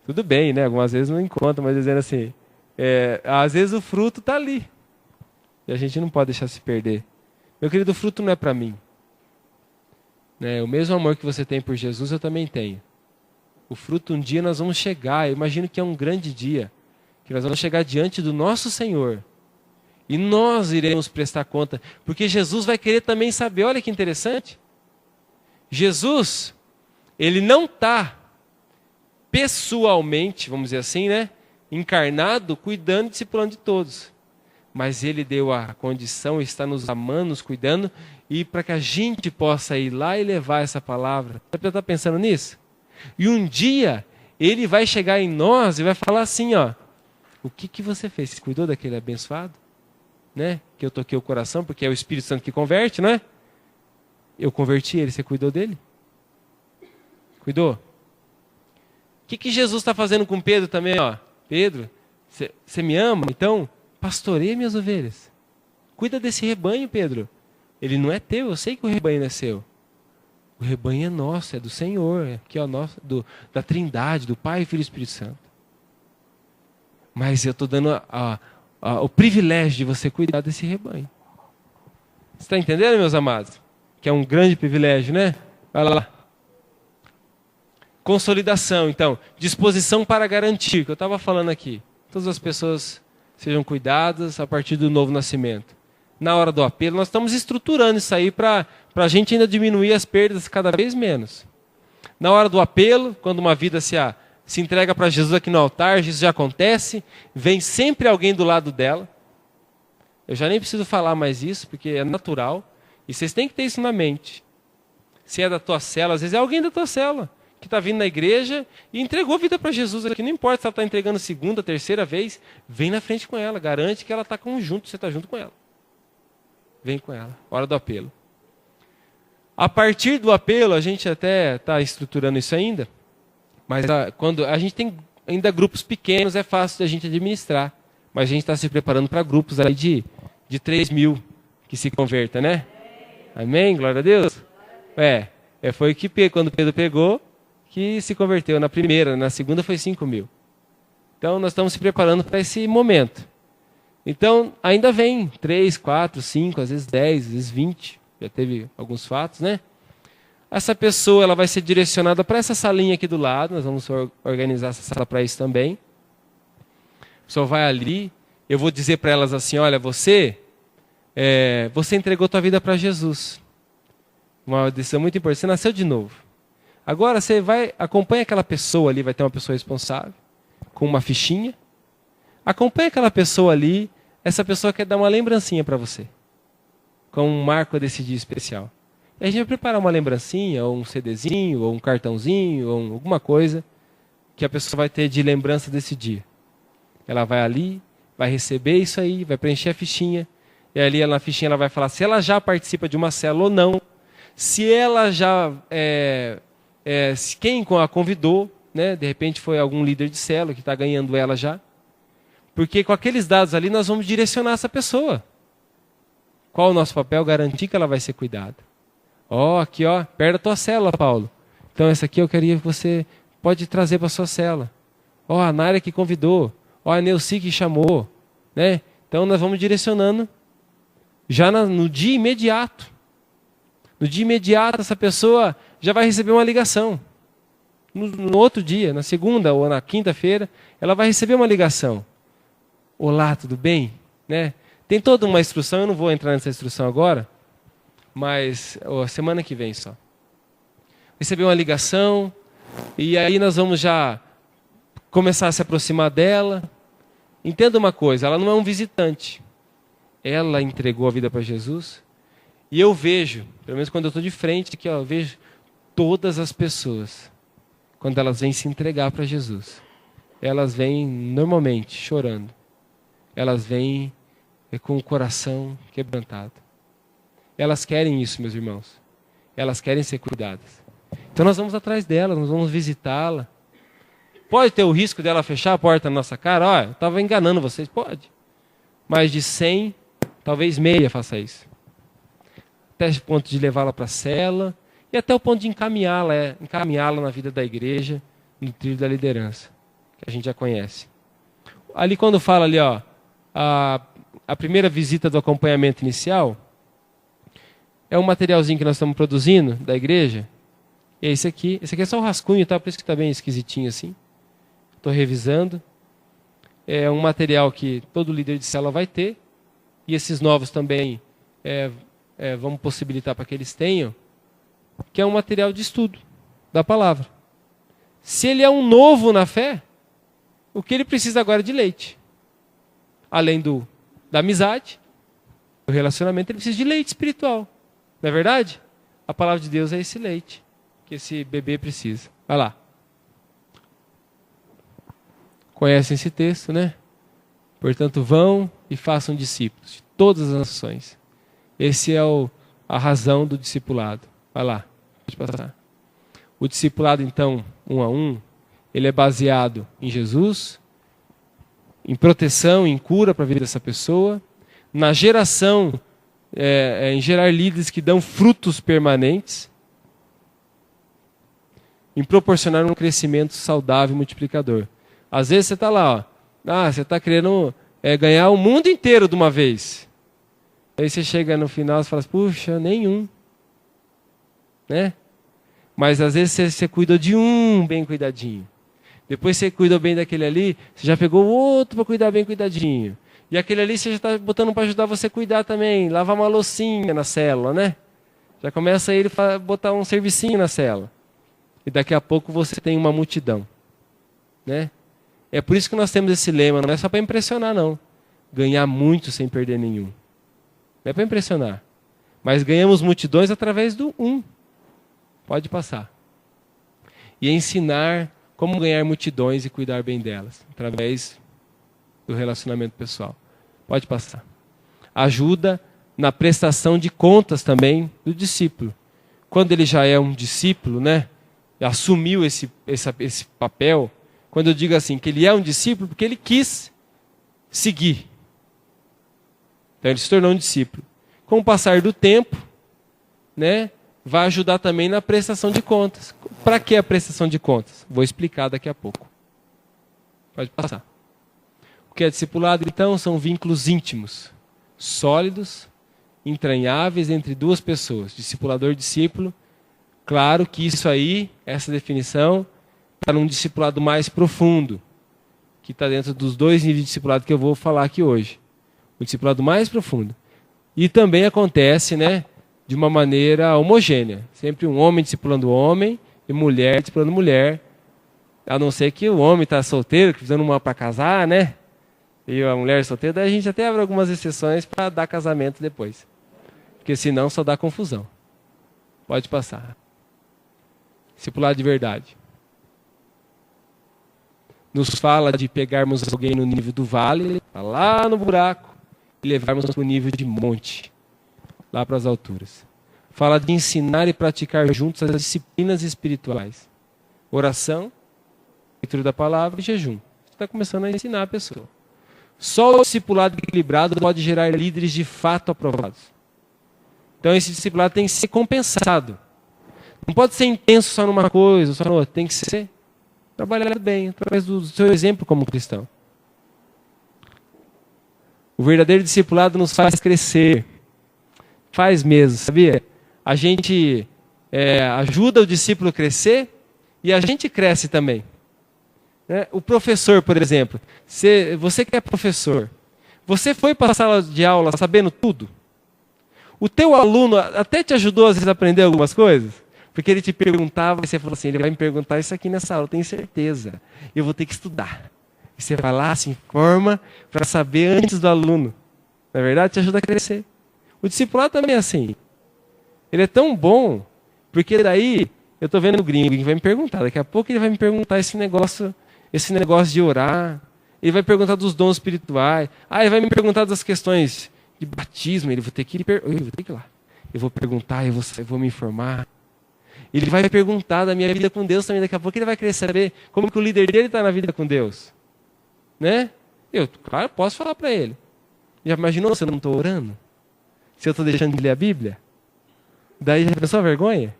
Tudo bem, né? Algumas vezes não encontra, mas dizendo assim, às vezes o fruto está ali. E a gente não pode deixar se perder. Meu querido, o fruto não é para mim. Né? O mesmo amor que você tem por Jesus, eu também tenho. O fruto, um dia nós vamos chegar, eu imagino que é um grande dia, que nós vamos chegar diante do nosso Senhor. E nós iremos prestar conta, porque Jesus vai querer também saber, olha que interessante. Jesus, ele não está pessoalmente, vamos dizer assim, né, encarnado, cuidando e discipulando de todos. Mas ele deu a condição, está nos amando, nos cuidando, e para que a gente possa ir lá e levar essa palavra. Você está pensando nisso? E um dia, ele vai chegar em nós e vai falar assim, ó, o que você fez? Você cuidou daquele abençoado? Né? Que eu toquei o coração, porque é o Espírito Santo que converte, não é? Eu converti ele, você cuidou dele? Cuidou? O que Jesus está fazendo com Pedro também? Ó? Pedro, você me ama? Então, pastoreia minhas ovelhas. Cuida desse rebanho, Pedro. Ele não é teu, eu sei que o rebanho não é seu. O rebanho é nosso, é do Senhor, que é o nosso, da Trindade, do Pai, Filho e Espírito Santo. Mas eu estou dando o privilégio de você cuidar desse rebanho. Você está entendendo, meus amados? Que é um grande privilégio, né? Vai lá. Consolidação, então. Disposição para garantir, que eu estava falando aqui. Todas as pessoas sejam cuidadas a partir do novo nascimento. Na hora do apelo, nós estamos estruturando isso aí para a gente ainda diminuir as perdas cada vez menos. Na hora do apelo, quando uma vida se entrega para Jesus aqui no altar, isso já acontece, vem sempre alguém do lado dela. Eu já nem preciso falar mais isso, porque é natural. E vocês têm que ter isso na mente. Se é da tua célula, às vezes é alguém da tua célula, que está vindo na igreja e entregou a vida para Jesus aqui. Não importa se ela está entregando segunda, terceira vez, vem na frente com ela, garante que ela está junto, você está junto com ela. Vem com ela, hora do apelo. A partir do apelo, a gente até está estruturando isso ainda, mas quando a gente tem ainda grupos pequenos, é fácil a gente administrar. Mas a gente está se preparando para grupos aí de 3.000 que se converta, né? Amém? Glória a Deus. Foi que quando Pedro pegou, que se converteu na primeira, na segunda foi 5.000. Então nós estamos se preparando para esse momento. Então, ainda vem 3, 4, 5, às vezes 10, às vezes 20. Já teve alguns fatos, né? Essa pessoa ela vai ser direcionada para essa salinha aqui do lado. Nós vamos organizar essa sala para isso também. A pessoa vai ali. Eu vou dizer para elas assim, olha, você entregou tua vida para Jesus. Uma decisão muito importante. Você nasceu de novo. Agora você acompanha aquela pessoa ali, vai ter uma pessoa responsável, com uma fichinha. Acompanha aquela pessoa ali, essa pessoa quer dar uma lembrancinha para você, com um marco desse dia especial. E a gente vai preparar uma lembrancinha, ou um CDzinho, ou um cartãozinho, ou alguma coisa que a pessoa vai ter de lembrança desse dia. Ela vai ali, vai receber isso aí, vai preencher a fichinha, e ali na fichinha ela vai falar se ela já participa de uma célula ou não, se ela já, quem a convidou, né? De repente foi algum líder de célula que está ganhando ela já. Porque com aqueles dados ali nós vamos direcionar essa pessoa. Qual o nosso papel? Garantir que ela vai ser cuidada. Aqui, perto da tua célula, Paulo. Então essa aqui eu queria que você pode trazer para a sua célula. A Nária que convidou. A Neuci que chamou. Né? Então nós vamos direcionando já no dia imediato. No dia imediato essa pessoa já vai receber uma ligação. No outro dia, na segunda ou na quinta-feira, ela vai receber uma ligação. Olá, tudo bem? Né? Tem toda uma instrução, eu não vou entrar nessa instrução agora, mas semana que vem só. Receber uma ligação, e aí nós vamos já começar a se aproximar dela. Entenda uma coisa, ela não é um visitante. Ela entregou a vida para Jesus, e eu vejo, pelo menos quando eu estou de frente, aqui, eu vejo todas as pessoas, quando elas vêm se entregar para Jesus, elas vêm normalmente chorando. Elas vêm com o coração quebrantado. Elas querem isso, meus irmãos. Elas querem ser cuidadas. Então nós vamos atrás dela, nós vamos visitá-la. Pode ter o risco dela fechar a porta na nossa cara? Olha, eu estava enganando vocês. Pode. Mas de 100, talvez meia faça isso. Até o ponto de levá-la para a cela e até o ponto de encaminhá-la na vida da igreja, no trilho da liderança, que a gente já conhece. Ali quando fala ali, ó, a primeira visita do acompanhamento inicial, é um materialzinho que nós estamos produzindo da igreja. E é esse aqui é só o rascunho, tá? Por isso que está bem esquisitinho assim. Estou revisando. É um material que todo líder de célula vai ter. E esses novos também vamos possibilitar para que eles tenham. Que é um material de estudo da palavra. Se ele é um novo na fé, o que ele precisa agora é de leite. Além da amizade, do relacionamento, ele precisa de leite espiritual. Não é verdade? A palavra de Deus é esse leite que esse bebê precisa. Vai lá. Conhecem esse texto, né? Portanto, vão e façam discípulos de todas as nações. Esse é a razão do discipulado. Vai lá, pode passar. O discipulado, então, 1 a 1, ele é baseado em Jesus, em proteção, em cura para a vida dessa pessoa, na geração, em gerar líderes que dão frutos permanentes, em proporcionar um crescimento saudável e multiplicador. Às vezes você está lá, você está querendo ganhar o mundo inteiro de uma vez. Aí você chega no final e fala, puxa, nenhum. Né? Mas às vezes você cuida de um bem cuidadinho. Depois você cuida bem daquele ali, você já pegou o outro para cuidar bem cuidadinho. E aquele ali você já está botando para ajudar você a cuidar também, lavar uma loucinha na célula, né? Já começa ele a botar um servicinho na célula. E daqui a pouco você tem uma multidão. Né? É por isso que nós temos esse lema, não é só para impressionar não. Ganhar muito sem perder nenhum. Não é para impressionar. Mas ganhamos multidões através do um. Pode passar. E ensinar como ganhar multidões e cuidar bem delas. Através do relacionamento pessoal. Pode passar. Ajuda na prestação de contas também do discípulo. Quando ele já é um discípulo, né? Assumiu esse papel. Quando eu digo assim, que ele é um discípulo, porque ele quis seguir. Então ele se tornou um discípulo. Com o passar do tempo, né? Vai ajudar também na prestação de contas. Para que a prestação de contas? Vou explicar daqui a pouco. Pode passar. O que é discipulado, então, são vínculos íntimos, sólidos, entranháveis entre duas pessoas, discipulador e discípulo. Claro que isso aí, essa definição, para um discipulado mais profundo, que está dentro dos dois níveis de discipulado que eu vou falar aqui hoje. O discipulado mais profundo. E também acontece, né, de uma maneira homogênea. Sempre um homem discipulando homem e mulher discipulando mulher. A não ser que o homem está solteiro, precisando uma para casar, né? E a mulher solteira, daí a gente até abre algumas exceções para dar casamento depois. Porque senão só dá confusão. Pode passar. Discipulado de verdade. Nos fala de pegarmos alguém no nível do vale, lá no buraco, e levarmos para o nível de monte, lá para as alturas. Fala de ensinar e praticar juntos as disciplinas espirituais. Oração, leitura da palavra e jejum. Você está começando a ensinar a pessoa. Só o discipulado equilibrado pode gerar líderes de fato aprovados. Então esse discipulado tem que ser compensado. Não pode ser intenso só numa coisa, só na outra. Tem que ser trabalhado bem, através do seu exemplo como cristão. O verdadeiro discipulado nos faz crescer. Faz mesmo, sabia? A gente ajuda o discípulo a crescer e a gente cresce também. O professor, por exemplo, você que é professor, você foi para a sala de aula sabendo tudo? O teu aluno até te ajudou às vezes a aprender algumas coisas? Porque ele te perguntava e você falou assim, ele vai me perguntar isso aqui nessa aula, eu tenho certeza. Eu vou ter que estudar. E você vai lá, se informa para saber antes do aluno. Na verdade, te ajuda a crescer. O discipulado também é assim. Ele é tão bom, porque daí, eu estou vendo o gringo que vai me perguntar, daqui a pouco ele vai me perguntar esse negócio de orar, Ele vai perguntar dos dons espirituais. Ele vai me perguntar das questões de batismo. Ele vai ter que ir, eu vou ter que ir lá. Eu vou perguntar, eu vou me informar. Ele vai perguntar da minha vida com Deus também. Daqui a pouco ele vai querer saber como que o líder dele está na vida com Deus. Né? Eu, claro, posso falar para ele. Já imaginou se eu não estou orando? Se eu estou deixando de ler a Bíblia? Daí já pensou a vergonha?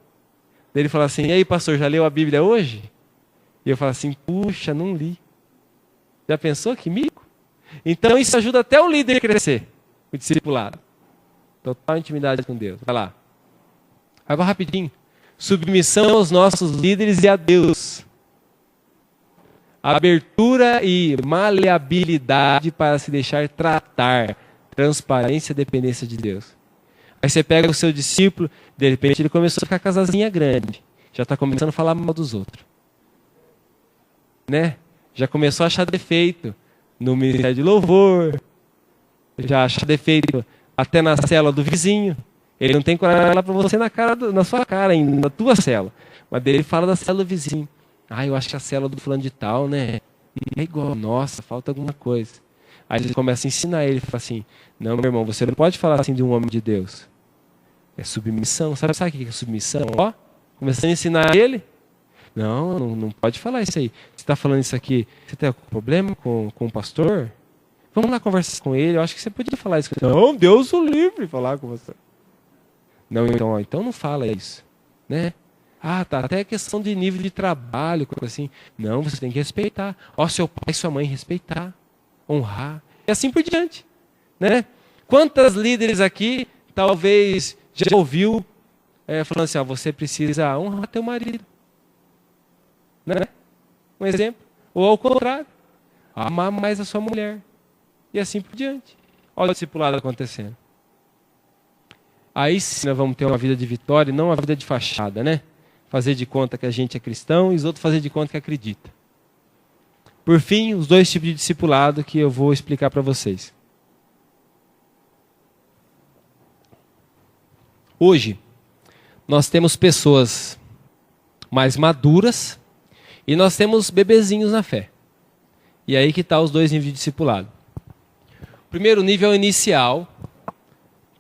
Daí ele fala assim, e aí pastor, já leu a Bíblia hoje? E eu falo assim, puxa, não li. Já pensou que mico? Então isso ajuda até o líder a crescer, o discipulado. Total intimidade com Deus. Vai lá. Agora rapidinho. Submissão aos nossos líderes e a Deus. Abertura e maleabilidade para se deixar tratar. Transparência e dependência de Deus. Aí você pega o seu discípulo, de repente ele começou a ficar com as asinhas grandes. Já está começando a falar mal dos outros. Né? Já começou a achar defeito no ministério de louvor. Já acha defeito até na célula do vizinho. Ele não tem coragem de falar para você na sua cara ainda, na tua célula. Mas dele fala da célula do vizinho. Eu acho que a célula do fulano de tal, né? É igual, nossa, falta alguma coisa. Aí ele começa a ensinar ele, fala assim, não, meu irmão, você não pode falar assim de um homem de Deus. É submissão. Sabe o que é submissão? Começando a ensinar ele. Não pode falar isso aí. Você está falando isso aqui, você tem algum problema com o pastor? Vamos lá conversar com ele, eu acho que você podia falar isso. Não, Deus o livre falar com você. Não, então não fala isso. Né? Tá, até questão de nível de trabalho, coisa assim. Não, você tem que respeitar. Seu pai e sua mãe respeitar, honrar. E assim por diante. Né? Quantas líderes aqui, talvez, já ouviu falando assim, você precisa honrar teu marido. Né? Um exemplo. Ou ao contrário, amar mais a sua mulher. E assim por diante. Olha o discipulado acontecendo. Aí sim nós vamos ter uma vida de vitória e não uma vida de fachada, né? Fazer de conta que a gente é cristão e os outros fazer de conta que acredita. Por fim, os dois tipos de discipulado que eu vou explicar para vocês. Hoje, nós temos pessoas mais maduras e nós temos bebezinhos na fé. E aí que está os dois níveis de discipulado. O primeiro nível é o inicial,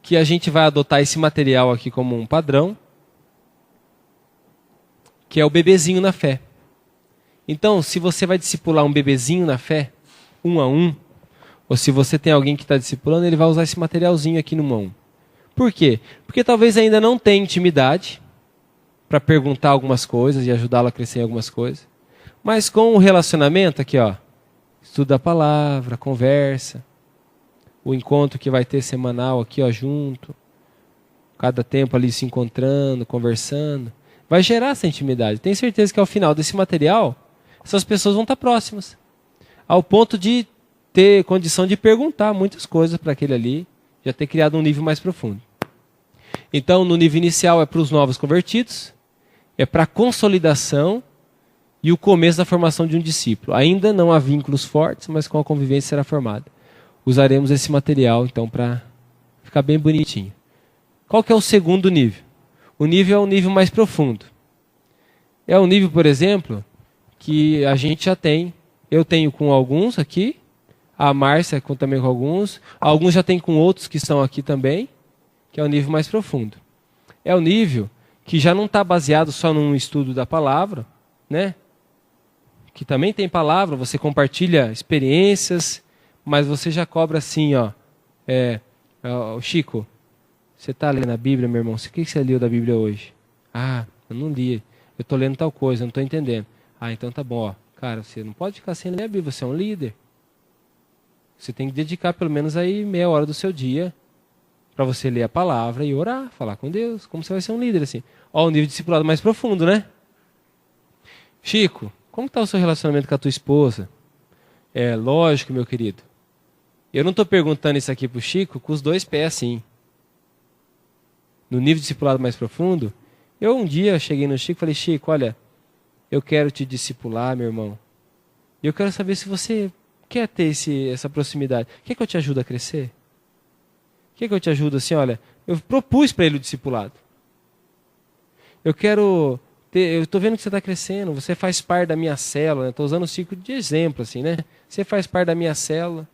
que a gente vai adotar esse material aqui como um padrão, que é o bebezinho na fé. Então, se você vai discipular um bebezinho na fé, 1 a 1, ou se você tem alguém que está discipulando, ele vai usar esse materialzinho aqui no 1 a 1. Por quê? Porque talvez ainda não tenha intimidade para perguntar algumas coisas e ajudá-lo a crescer em algumas coisas. Mas com o relacionamento aqui, estuda a palavra, conversa, o encontro que vai ter semanal aqui, junto, cada tempo ali se encontrando, conversando, vai gerar essa intimidade. Tenho certeza que ao final desse material, essas pessoas vão estar próximas, ao ponto de ter condição de perguntar muitas coisas para aquele ali, já ter criado um nível mais profundo. Então, no nível inicial é para os novos convertidos, é para a consolidação e o começo da formação de um discípulo. Ainda não há vínculos fortes, mas com a convivência será formada. Usaremos esse material, então, para ficar bem bonitinho. Qual que é o segundo nível? O nível é um nível mais profundo. É um nível, por exemplo, que a gente já tem. Eu tenho com alguns aqui, a Márcia também com alguns já tem com outros que estão aqui também, que é o nível mais profundo. É o nível que já não está baseado só num estudo da palavra, né? Que também tem palavra, você compartilha experiências, mas você já cobra assim, Chico, você está lendo a Bíblia, meu irmão? O que você leu da Bíblia hoje? Eu não li, eu estou lendo tal coisa, eu não estou entendendo. Então tá bom, cara, você não pode ficar sem ler a Bíblia, você é um líder. Você tem que dedicar pelo menos aí meia hora do seu dia para você ler a palavra e orar, falar com Deus, como você vai ser um líder assim. O nível de discipulado mais profundo, né? Chico, como está o seu relacionamento com a tua esposa? Lógico, meu querido. Eu não estou perguntando isso aqui para o Chico com os dois pés assim. No nível de discipulado mais profundo, eu um dia cheguei no Chico e falei, Chico, olha, eu quero te discipular, meu irmão. E eu quero saber se você quer ter essa proximidade. Quer que eu te ajude a crescer? Quer que eu te ajude assim, olha, eu propus para ele o discipulado. Eu quero Eu estou vendo que você está crescendo, você faz parte da minha célula, estou usando o Chico de exemplo, assim, né? Você faz parte da minha célula,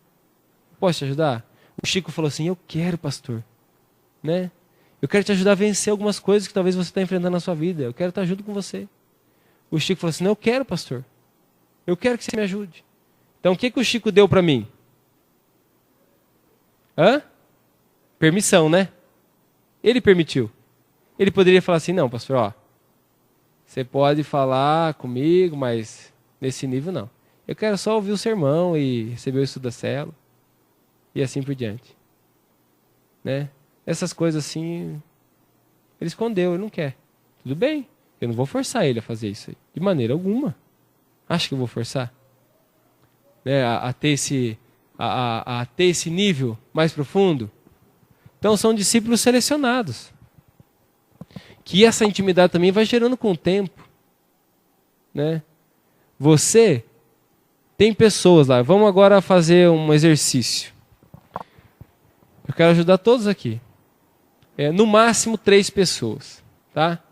posso te ajudar? O Chico falou assim, eu quero, pastor, né? Eu quero te ajudar a vencer algumas coisas que talvez você está enfrentando na sua vida, eu quero estar junto com você. O Chico falou assim, não, eu quero, pastor, eu quero que você me ajude. Então, o que o Chico deu para mim? Permissão, né? Ele permitiu. Ele poderia falar assim, não, pastor, ó, você pode falar comigo, mas nesse nível não. Eu quero só ouvir o sermão e receber o estudo da célula. E assim por diante. Né? Essas coisas assim, ele escondeu, ele não quer. Tudo bem, eu não vou forçar ele a fazer isso aí. De maneira alguma. Acho que eu vou forçar. Né? A ter esse nível mais profundo. Então são discípulos selecionados. Que essa intimidade também vai gerando com o tempo. Né? Você tem pessoas lá. Vamos agora fazer um exercício. Eu quero ajudar todos aqui. No máximo 3 pessoas. Tá?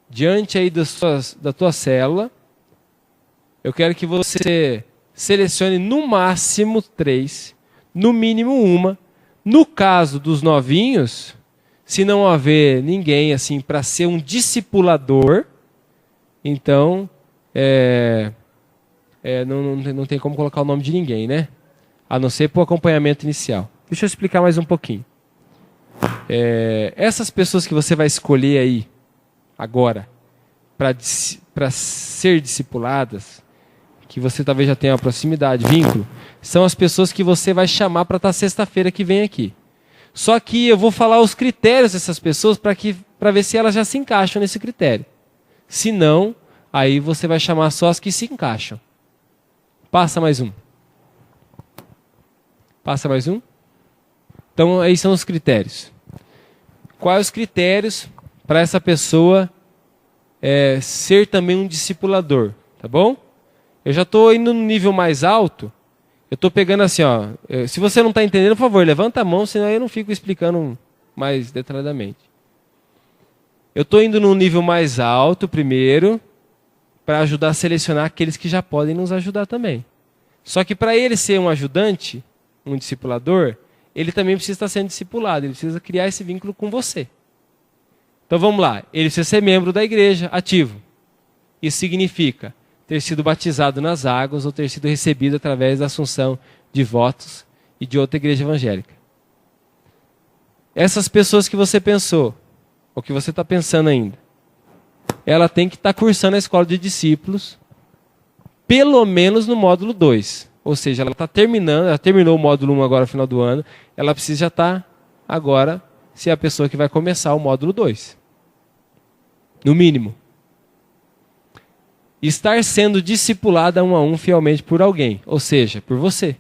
Diante aí da tua célula, eu quero que você selecione no máximo 3, no mínimo 1. No caso dos novinhos, se não haver ninguém assim para ser um discipulador, então não tem como colocar o nome de ninguém, né? A não ser para o acompanhamento inicial. Deixa eu explicar mais um pouquinho. Essas pessoas que você vai escolher aí, agora, para ser discipuladas, que você talvez já tenha uma proximidade, vínculo, são as pessoas que você vai chamar para estar sexta-feira que vem aqui. Só que eu vou falar os critérios dessas pessoas para ver se elas já se encaixam nesse critério. Se não, aí você vai chamar só as que se encaixam. Passa mais um. Passa mais um. Então, aí são os critérios. Quais os critérios para essa pessoa ser também um discipulador? Tá bom? Eu já estou indo no nível mais alto. Eu estou pegando assim, ó. Se você não está entendendo, por favor, levanta a mão, senão eu não fico explicando mais detalhadamente. Eu estou indo num nível mais alto primeiro, para ajudar a selecionar aqueles que já podem nos ajudar também. Só que para ele ser um ajudante, um discipulador, ele também precisa estar sendo discipulado, ele precisa criar esse vínculo com você. Então vamos lá, ele precisa ser membro da igreja, ativo. Isso significa ter sido batizado nas águas ou ter sido recebido através da assunção de votos e de outra igreja evangélica. Essas pessoas que você pensou, ou que você está pensando ainda, ela tem que estar cursando a escola de discípulos, pelo menos no módulo 2. Ou seja, ela está terminando, ela terminou o módulo 1 agora no final do ano, ela precisa já estar agora ser a pessoa que vai começar o módulo 2. No mínimo. Estar sendo discipulada 1 a 1 fielmente por alguém, ou seja, por você.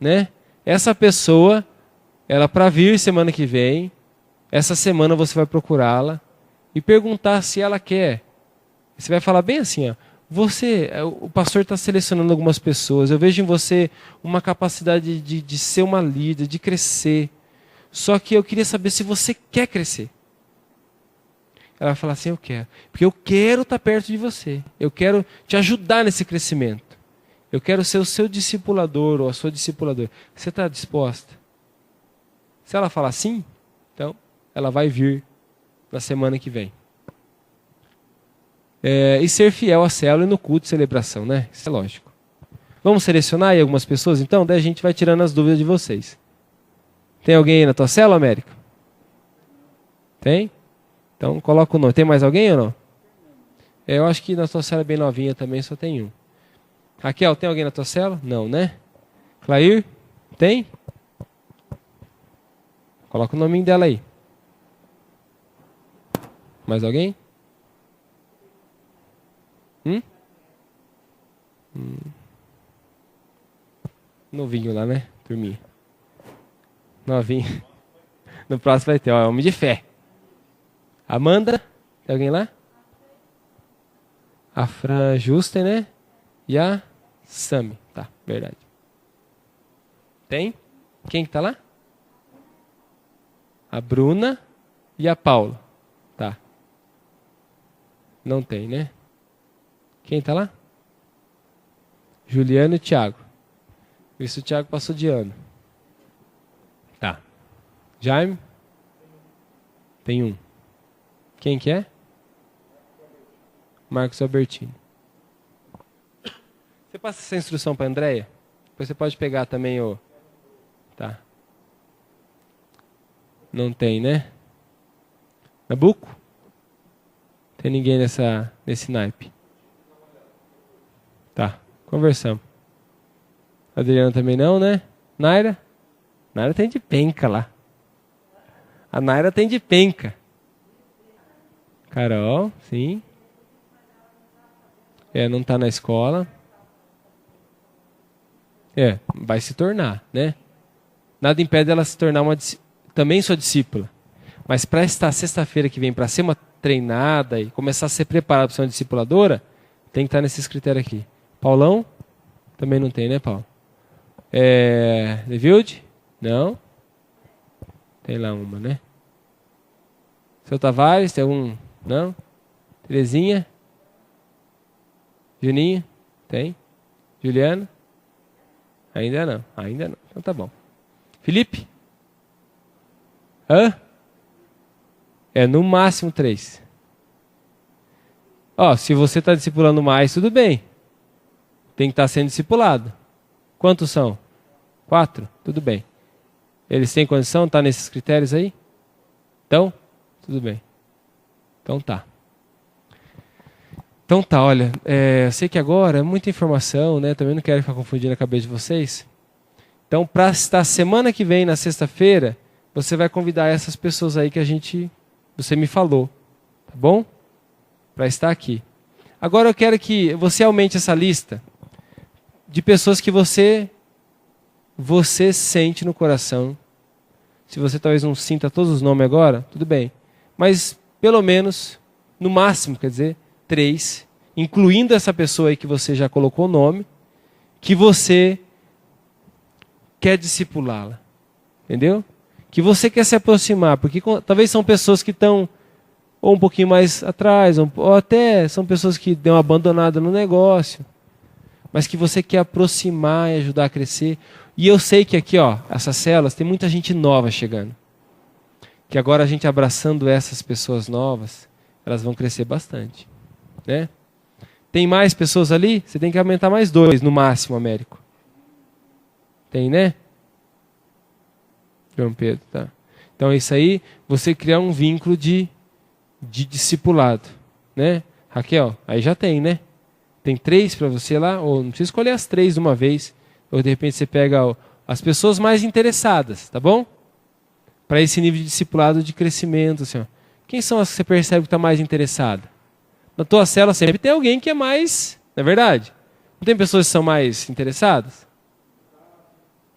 Né? Essa pessoa, ela para vir semana que vem, essa semana você vai procurá-la e perguntar se ela quer. Você vai falar bem assim, ó, o pastor está selecionando algumas pessoas, eu vejo em você uma capacidade de ser uma líder, de crescer, só que eu queria saber se você quer crescer. Ela vai falar assim, eu quero. Porque eu quero estar perto de você. Eu quero te ajudar nesse crescimento. Eu quero ser o seu discipulador ou a sua discipuladora. Você está disposta? Se ela falar sim, então ela vai vir na semana que vem. E ser fiel à célula e no culto de celebração, né? Isso é lógico. Vamos selecionar aí algumas pessoas, então? Daí a gente vai tirando as dúvidas de vocês. Tem alguém aí na tua célula, América? Tem? Então, coloca o nome. Tem mais alguém ou não? Eu acho que na tua célula bem novinha também só tem um. Raquel, tem alguém na tua célula? Não, né? Clair? Tem? Coloca o nominho dela aí. Mais alguém? Novinho lá, né? Turminha. Novinho. No próximo vai ter, ó, homem de fé. Amanda, tem alguém lá? A Fran Justen, né? E a Sami. Tá, verdade. Tem? Quem que tá lá? A Bruna e a Paula. Tá. Não tem, né? Quem tá lá? Juliano e Thiago. Vê se o Thiago passou de ano. Tá. Jaime? Tem um. Quem que é? Marcos Albertini. Você passa essa instrução para a Andréia? Depois você pode pegar também o... Tá. Não tem, né? Nabuco? Tem ninguém nesse naipe. Tá, conversamos. Adriana também não, né? Naira? Naira tem de penca lá. A Naira tem de penca. Carol, sim. Não tá na escola. Vai se tornar, né? Nada impede ela se tornar também sua discípula. Mas para estar sexta-feira que vem, para ser uma treinada e começar a ser preparada para ser uma discipuladora, tem que estar nesses critérios aqui. Paulão? Também não tem, né, Paulo? Nevilde? Não. Tem lá uma, né? Seu Tavares, tem algum? Não. Terezinha? Juninho? Tem. Juliano? Ainda não. Ainda não. Então tá bom. Felipe? Hã? No máximo 3. Se você está discipulando mais, tudo bem. Tem que estar sendo discipulado. Quantos são? 4? Tudo bem. Eles têm condição de estar nesses critérios aí? Então, tudo bem. Então tá. Então tá, olha, eu sei que agora é muita informação, né? Também não quero ficar confundindo a cabeça de vocês. Então, para estar semana que vem, na sexta-feira, você vai convidar essas pessoas aí que você me falou, tá bom? Para estar aqui. Agora eu quero que você aumente essa lista de pessoas que você sente no coração. Se você talvez não sinta todos os nomes agora, tudo bem. Mas pelo menos, no máximo, quer dizer, 3, incluindo essa pessoa aí que você já colocou o nome, que você quer discipulá-la. Entendeu? Que você quer se aproximar, porque talvez são pessoas que estão ou um pouquinho mais atrás, ou até são pessoas que dão uma abandonada no negócio, mas que você quer aproximar e ajudar a crescer. E eu sei que aqui, essas células, tem muita gente nova chegando. Que agora a gente abraçando essas pessoas novas, elas vão crescer bastante. Né? Tem mais pessoas ali? Você tem que aumentar mais 2 no máximo, Américo. Tem, né? João Pedro, tá. Então isso aí, você criar um vínculo de discipulado, né? Raquel, aí já tem, né? Tem 3 para você lá, ou não precisa escolher as 3 de uma vez, ou de repente você pega as pessoas mais interessadas, tá bom? Para esse nível de discipulado de crescimento, assim, ó. Quem são as que você percebe que está mais interessada? Na tua célula sempre tem alguém que é mais, não é verdade? Não tem pessoas que são mais interessadas?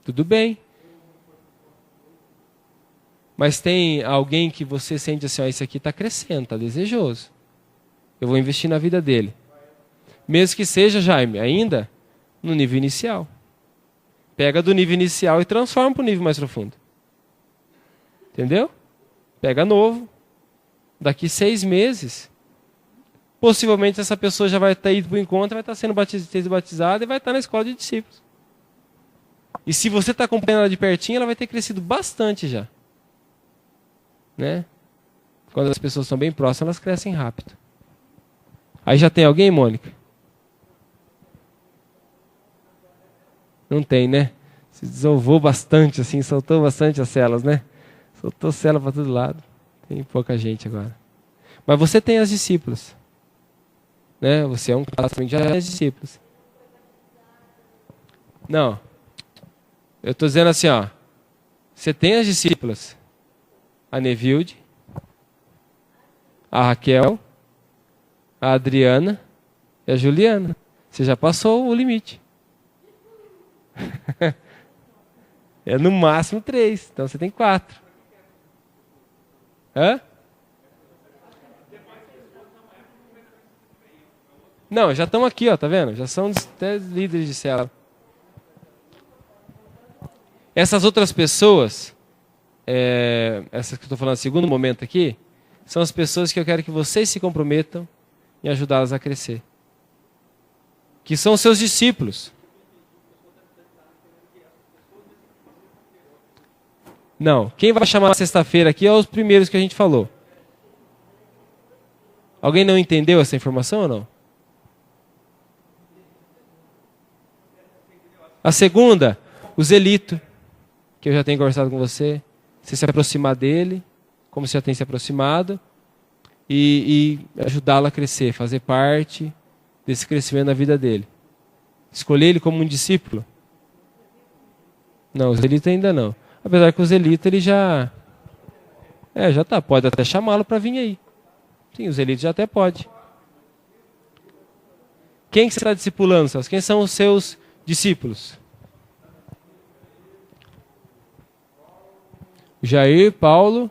Tudo bem. Mas tem alguém que você sente assim, esse aqui está crescendo, está desejoso. Eu vou investir na vida dele. Mesmo que seja, Jaime, ainda no nível inicial. Pega do nível inicial e transforma para o nível mais profundo. Entendeu? Pega novo. Daqui 6 meses, possivelmente essa pessoa já vai estar indo para o encontro, vai estar sendo batizada e vai estar na escola de discípulos. E se você está acompanhando ela de pertinho, ela vai ter crescido bastante já. Né? Quando as pessoas são bem próximas, elas crescem rápido. Aí já tem alguém, Mônica? Não tem, né? Se desovou bastante, assim, soltou bastante as células, né? Soltou célula para todo lado. Tem pouca gente agora. Mas você tem as discípulas. Né? Você é um caso também que já tem as discípulas. Não. Eu estou dizendo assim, você tem as discípulas. A Nevilde, a Raquel, a Adriana e a Juliana. Você já passou o limite. É no máximo 3, então você tem 4. Hã? Não, já estão aqui, tá vendo? Já são até líderes de célula. Essas outras pessoas, essas que eu estou falando no segundo momento aqui, são as pessoas que eu quero que vocês se comprometam em ajudá-las a crescer. Que são seus discípulos. Não, quem vai chamar na sexta-feira aqui é os primeiros que a gente falou. Alguém não entendeu essa informação ou não? A segunda, o zelito, que eu já tenho conversado com você. Você se aproximar dele, como você já tem se aproximado, e ajudá-lo a crescer, fazer parte desse crescimento na vida dele. Escolher ele como um discípulo? Não, o zelito ainda não. Apesar que o zelito ele já tá, pode até chamá-lo para vir aí. Sim, o zelito já até pode. Quem que você está discipulando, Celso? Quem são os seus discípulos? Jair, Paulo.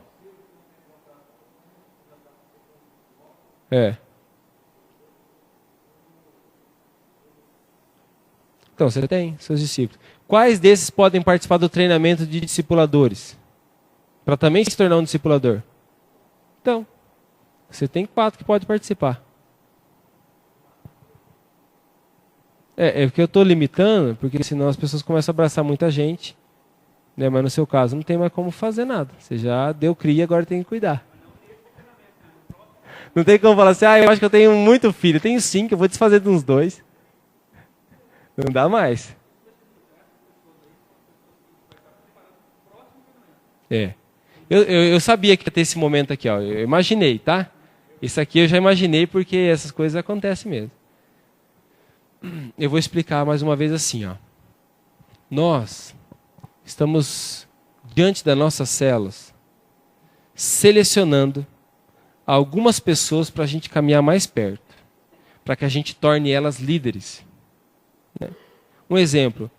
Então, você tem seus discípulos. Quais desses podem participar do treinamento de discipuladores? Para também se tornar um discipulador? Então, você tem 4 que podem participar. É porque eu estou limitando, porque senão as pessoas começam a abraçar muita gente, né? Mas no seu caso não tem mais como fazer nada. Você já deu cria, agora tem que cuidar. Não tem como falar assim, eu acho que eu tenho muito filho. Eu tenho 5, eu vou desfazer de uns 2. Não dá mais. Eu sabia que ia ter esse momento aqui, ó. Eu imaginei, tá? Isso aqui eu já imaginei porque essas coisas acontecem mesmo. Eu vou explicar mais uma vez assim, ó. Nós estamos diante das nossas células selecionando algumas pessoas para a gente caminhar mais perto, para que a gente torne elas líderes. Né? Um exemplo,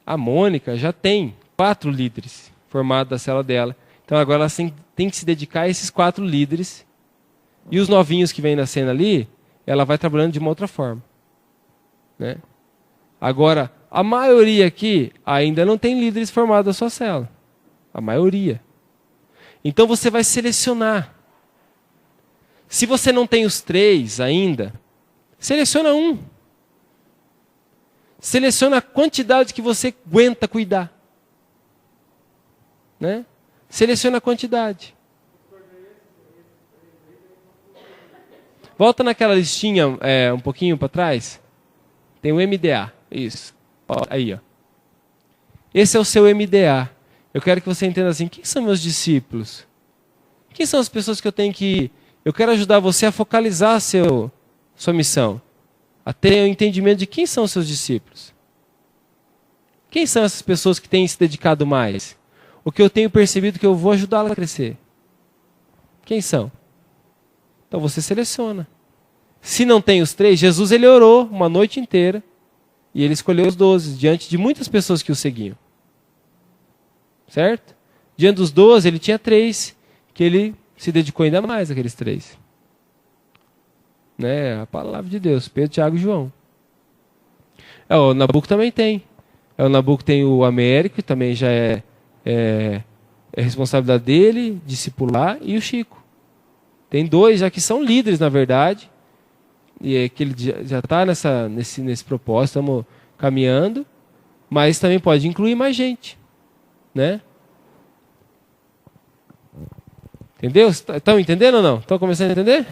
a Mônica já tem 4 líderes formados da célula dela. Então agora ela tem que se dedicar a esses 4 líderes. E os novinhos que vêm nascendo ali, ela vai trabalhando de uma outra forma. Né? Agora, a maioria aqui ainda não tem líderes formados da sua célula. A maioria. Então você vai selecionar. Se você não tem os 3 ainda, seleciona um. Seleciona a quantidade que você aguenta cuidar. Né? Seleciona a quantidade. Volta naquela listinha um pouquinho para trás. Tem o MDA. Isso. Aí, ó. Esse é o seu MDA. Eu quero que você entenda assim, quem são meus discípulos? Quem são as pessoas que eu tenho que... Eu quero ajudar você a focalizar sua missão. A ter o entendimento de quem são os seus discípulos. Quem são essas pessoas que têm se dedicado mais? O que eu tenho percebido que eu vou ajudá-las a crescer. Quem são? Então você seleciona. Se não tem os 3, Jesus ele orou uma noite inteira e ele escolheu os 12 diante de muitas pessoas que o seguiam. Certo? Diante dos 12 ele tinha 3 que ele se dedicou ainda mais àqueles 3. Né? A palavra de Deus, Pedro, Tiago e João. O Nabuco também tem. O Nabuco tem o Américo, que também já é responsabilidade dele, discipular, e o Chico. Tem 2 já que são líderes, na verdade, e é que ele já está nesse propósito, estamos caminhando, mas também pode incluir mais gente. Né? Entendeu? Estão entendendo ou não? Estão começando a entender?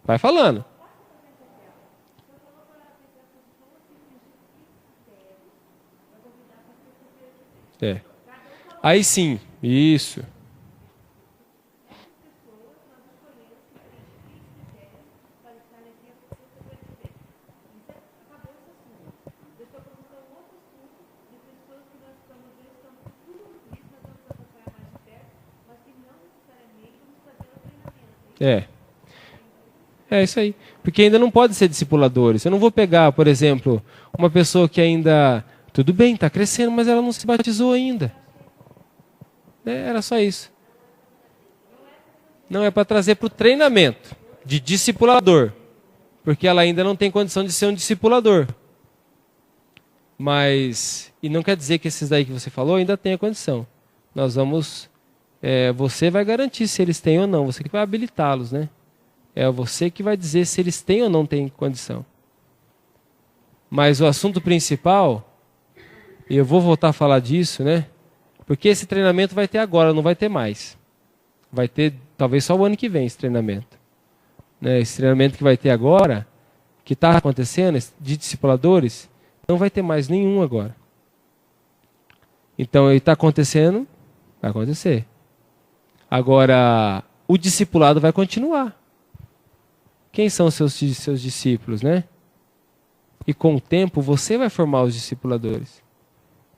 Vai falando. Aí sim, isso. É isso aí. Porque ainda não pode ser discipuladores. Eu não vou pegar, por exemplo, uma pessoa que ainda... Tudo bem, está crescendo, mas ela não se batizou ainda. Era só isso. Não é para trazer para o treinamento de discipulador. Porque ela ainda não tem condição de ser um discipulador. Mas... E não quer dizer que esses daí que você falou ainda tenha condição. Nós vamos... você vai garantir se eles têm ou não. Você que vai habilitá-los, né? É você que vai dizer se eles têm ou não têm condição. Mas o assunto principal, e eu vou voltar a falar disso, né? Porque esse treinamento vai ter agora, não vai ter mais. Vai ter talvez só o ano que vem esse treinamento. Né? Esse treinamento que vai ter agora, que está acontecendo, de discipuladores, não vai ter mais nenhum agora. Então, ele está acontecendo, vai acontecer. Agora, o discipulado vai continuar. Quem são os seus discípulos, né? E com o tempo, você vai formar os discipuladores.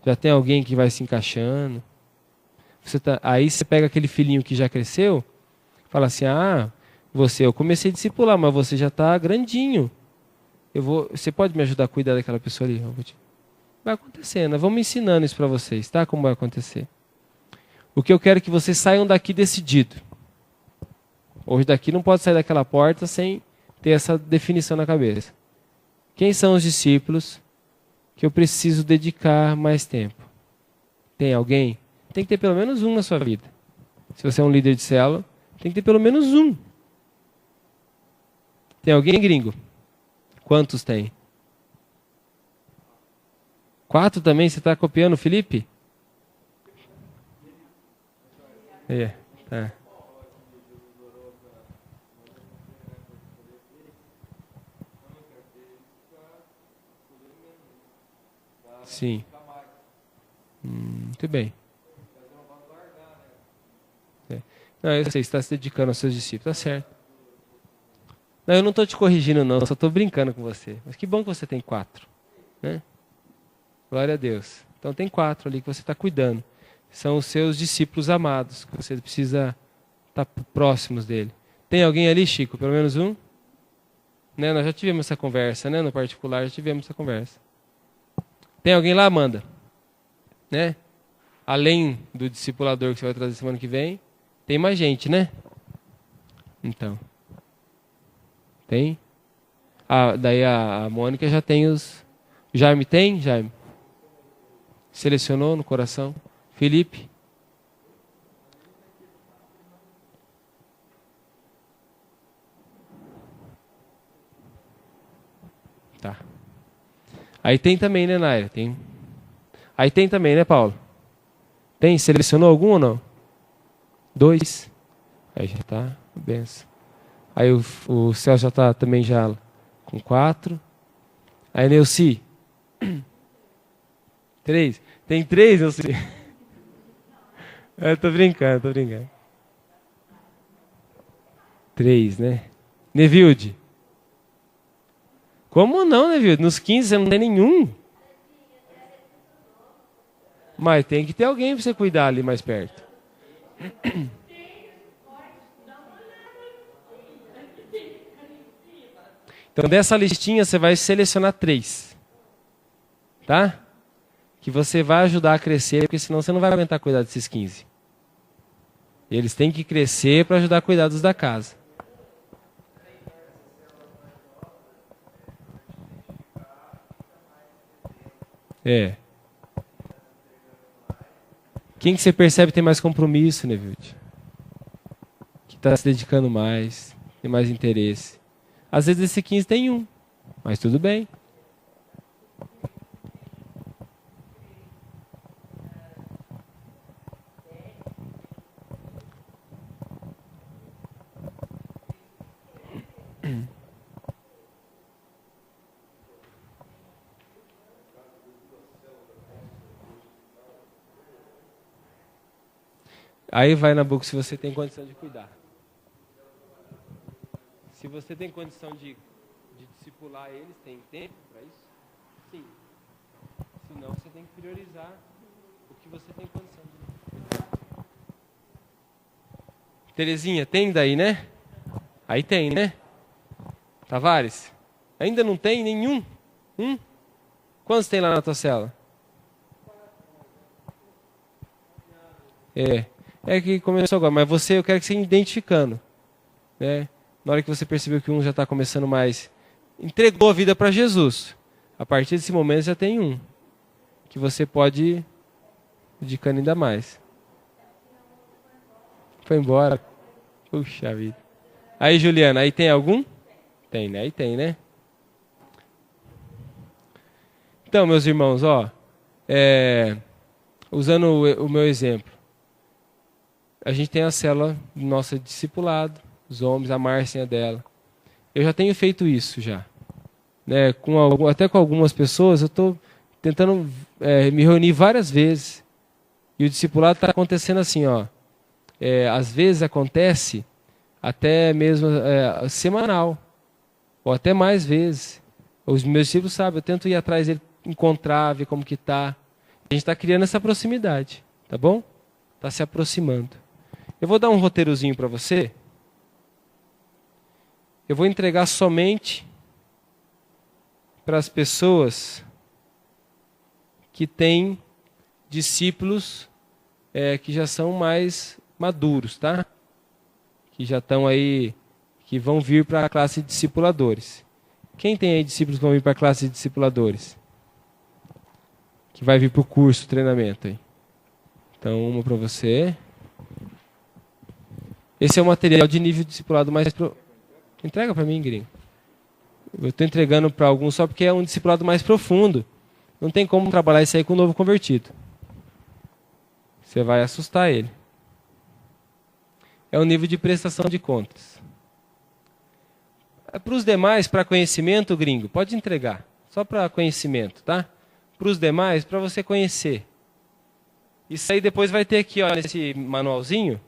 Já tem alguém que vai se encaixando. Aí você pega aquele filhinho que já cresceu, fala assim, eu comecei a discipular, mas você já está grandinho. Você pode me ajudar a cuidar daquela pessoa ali? Vai acontecendo, vamos ensinando isso para vocês, tá? Como vai acontecer. O que eu quero é que vocês saiam daqui decidido. Hoje daqui não pode sair daquela porta sem ter essa definição na cabeça. Quem são os discípulos que eu preciso dedicar mais tempo? Tem alguém? Tem que ter pelo menos um na sua vida. Se você é um líder de célula, tem que ter pelo menos um. Tem alguém, gringo? Quantos tem? 4 também? Você está copiando o Felipe? Tá. Sim. Muito bem. Não, eu sei, você está se dedicando aos seus discípulos, tá certo. Não, eu não estou te corrigindo não, eu só estou brincando com você. Mas que bom que você tem 4. Né? Glória a Deus. Então tem 4 ali que você está cuidando. São os seus discípulos amados, que você precisa estar próximos dele. Tem alguém ali, Chico? Pelo menos um? Né? Nós já tivemos essa conversa, né? No particular já tivemos essa conversa. Tem alguém lá, Amanda? Né? Além do discipulador que você vai trazer semana que vem, tem mais gente, né? Então. Tem? Daí a Mônica já tem os... Jaime tem? Jaime? Selecionou no coração? Felipe? Tá. Aí tem também, né, Naira? Tem. Aí tem também, né, Paulo? Tem? Selecionou algum ou não? 2. Aí já tá. Benção. Aí o Celso já tá também já com 4. Aí Neuci. 3. Tem 3, Neuci? Eu tô brincando. 3, né? Nevilde. Como não, Nevilde? Nos 15 você não tem nenhum. Mas tem que ter alguém para você cuidar ali mais perto. Então, dessa listinha, você vai selecionar 3. Tá? Que você vai ajudar a crescer, porque senão você não vai aguentar cuidar desses 15. Eles têm que crescer para ajudar a cuidar dos da casa. Quem que você percebe tem mais compromisso, Nevilde? Que está se dedicando mais, tem mais interesse. Às vezes esse 15 tem um, mas tudo bem. Aí vai na boca se você tem condição de cuidar. Se você tem condição de discipular eles, tem tempo para isso? Sim. Senão você tem que priorizar o que você tem condição de cuidar. Terezinha, tem daí, né? Aí tem, né? Tavares? Ainda não tem nenhum? Quantos tem lá na tua cela? É que começou agora, mas eu quero que você ir identificando. Né? Na hora que você percebeu que um já está começando mais, entregou a vida para Jesus. A partir desse momento já tem um que você pode ir dedicando ainda mais. Foi embora. Puxa vida. Aí, Juliana, aí tem algum? Tem, né? Aí tem, né? Então, meus irmãos, ó, usando o meu exemplo, a gente tem a célula do nosso discipulado, os homens, a Márcia dela. Eu já tenho feito isso já. Né? Até com algumas pessoas, eu estou tentando me reunir várias vezes. E o discipulado está acontecendo assim, ó. Às vezes acontece até mesmo semanal, ou até mais vezes. Os meus discípulos sabem, eu tento ir atrás dele, encontrar, ver como que está. A gente está criando essa proximidade, tá bom? Está se aproximando. Eu vou dar um roteirozinho para você. Eu vou entregar somente para as pessoas que têm discípulos que já são mais maduros, tá? Que já estão aí, que vão vir para a classe de discipuladores. Quem tem aí discípulos que vão vir para a classe de discipuladores? Que vai vir para o curso, treinamento aí. Então, uma para você. Esse é o material de nível de discipulado mais... Entrega para mim, gringo. Eu estou entregando para alguns só porque é um discipulado mais profundo. Não tem como trabalhar isso aí com o novo convertido. Você vai assustar ele. É o nível de prestação de contas. Para os demais, para conhecimento, gringo, pode entregar. Só para conhecimento, tá? Para os demais, para você conhecer. Isso aí depois vai ter aqui, ó, nesse manualzinho,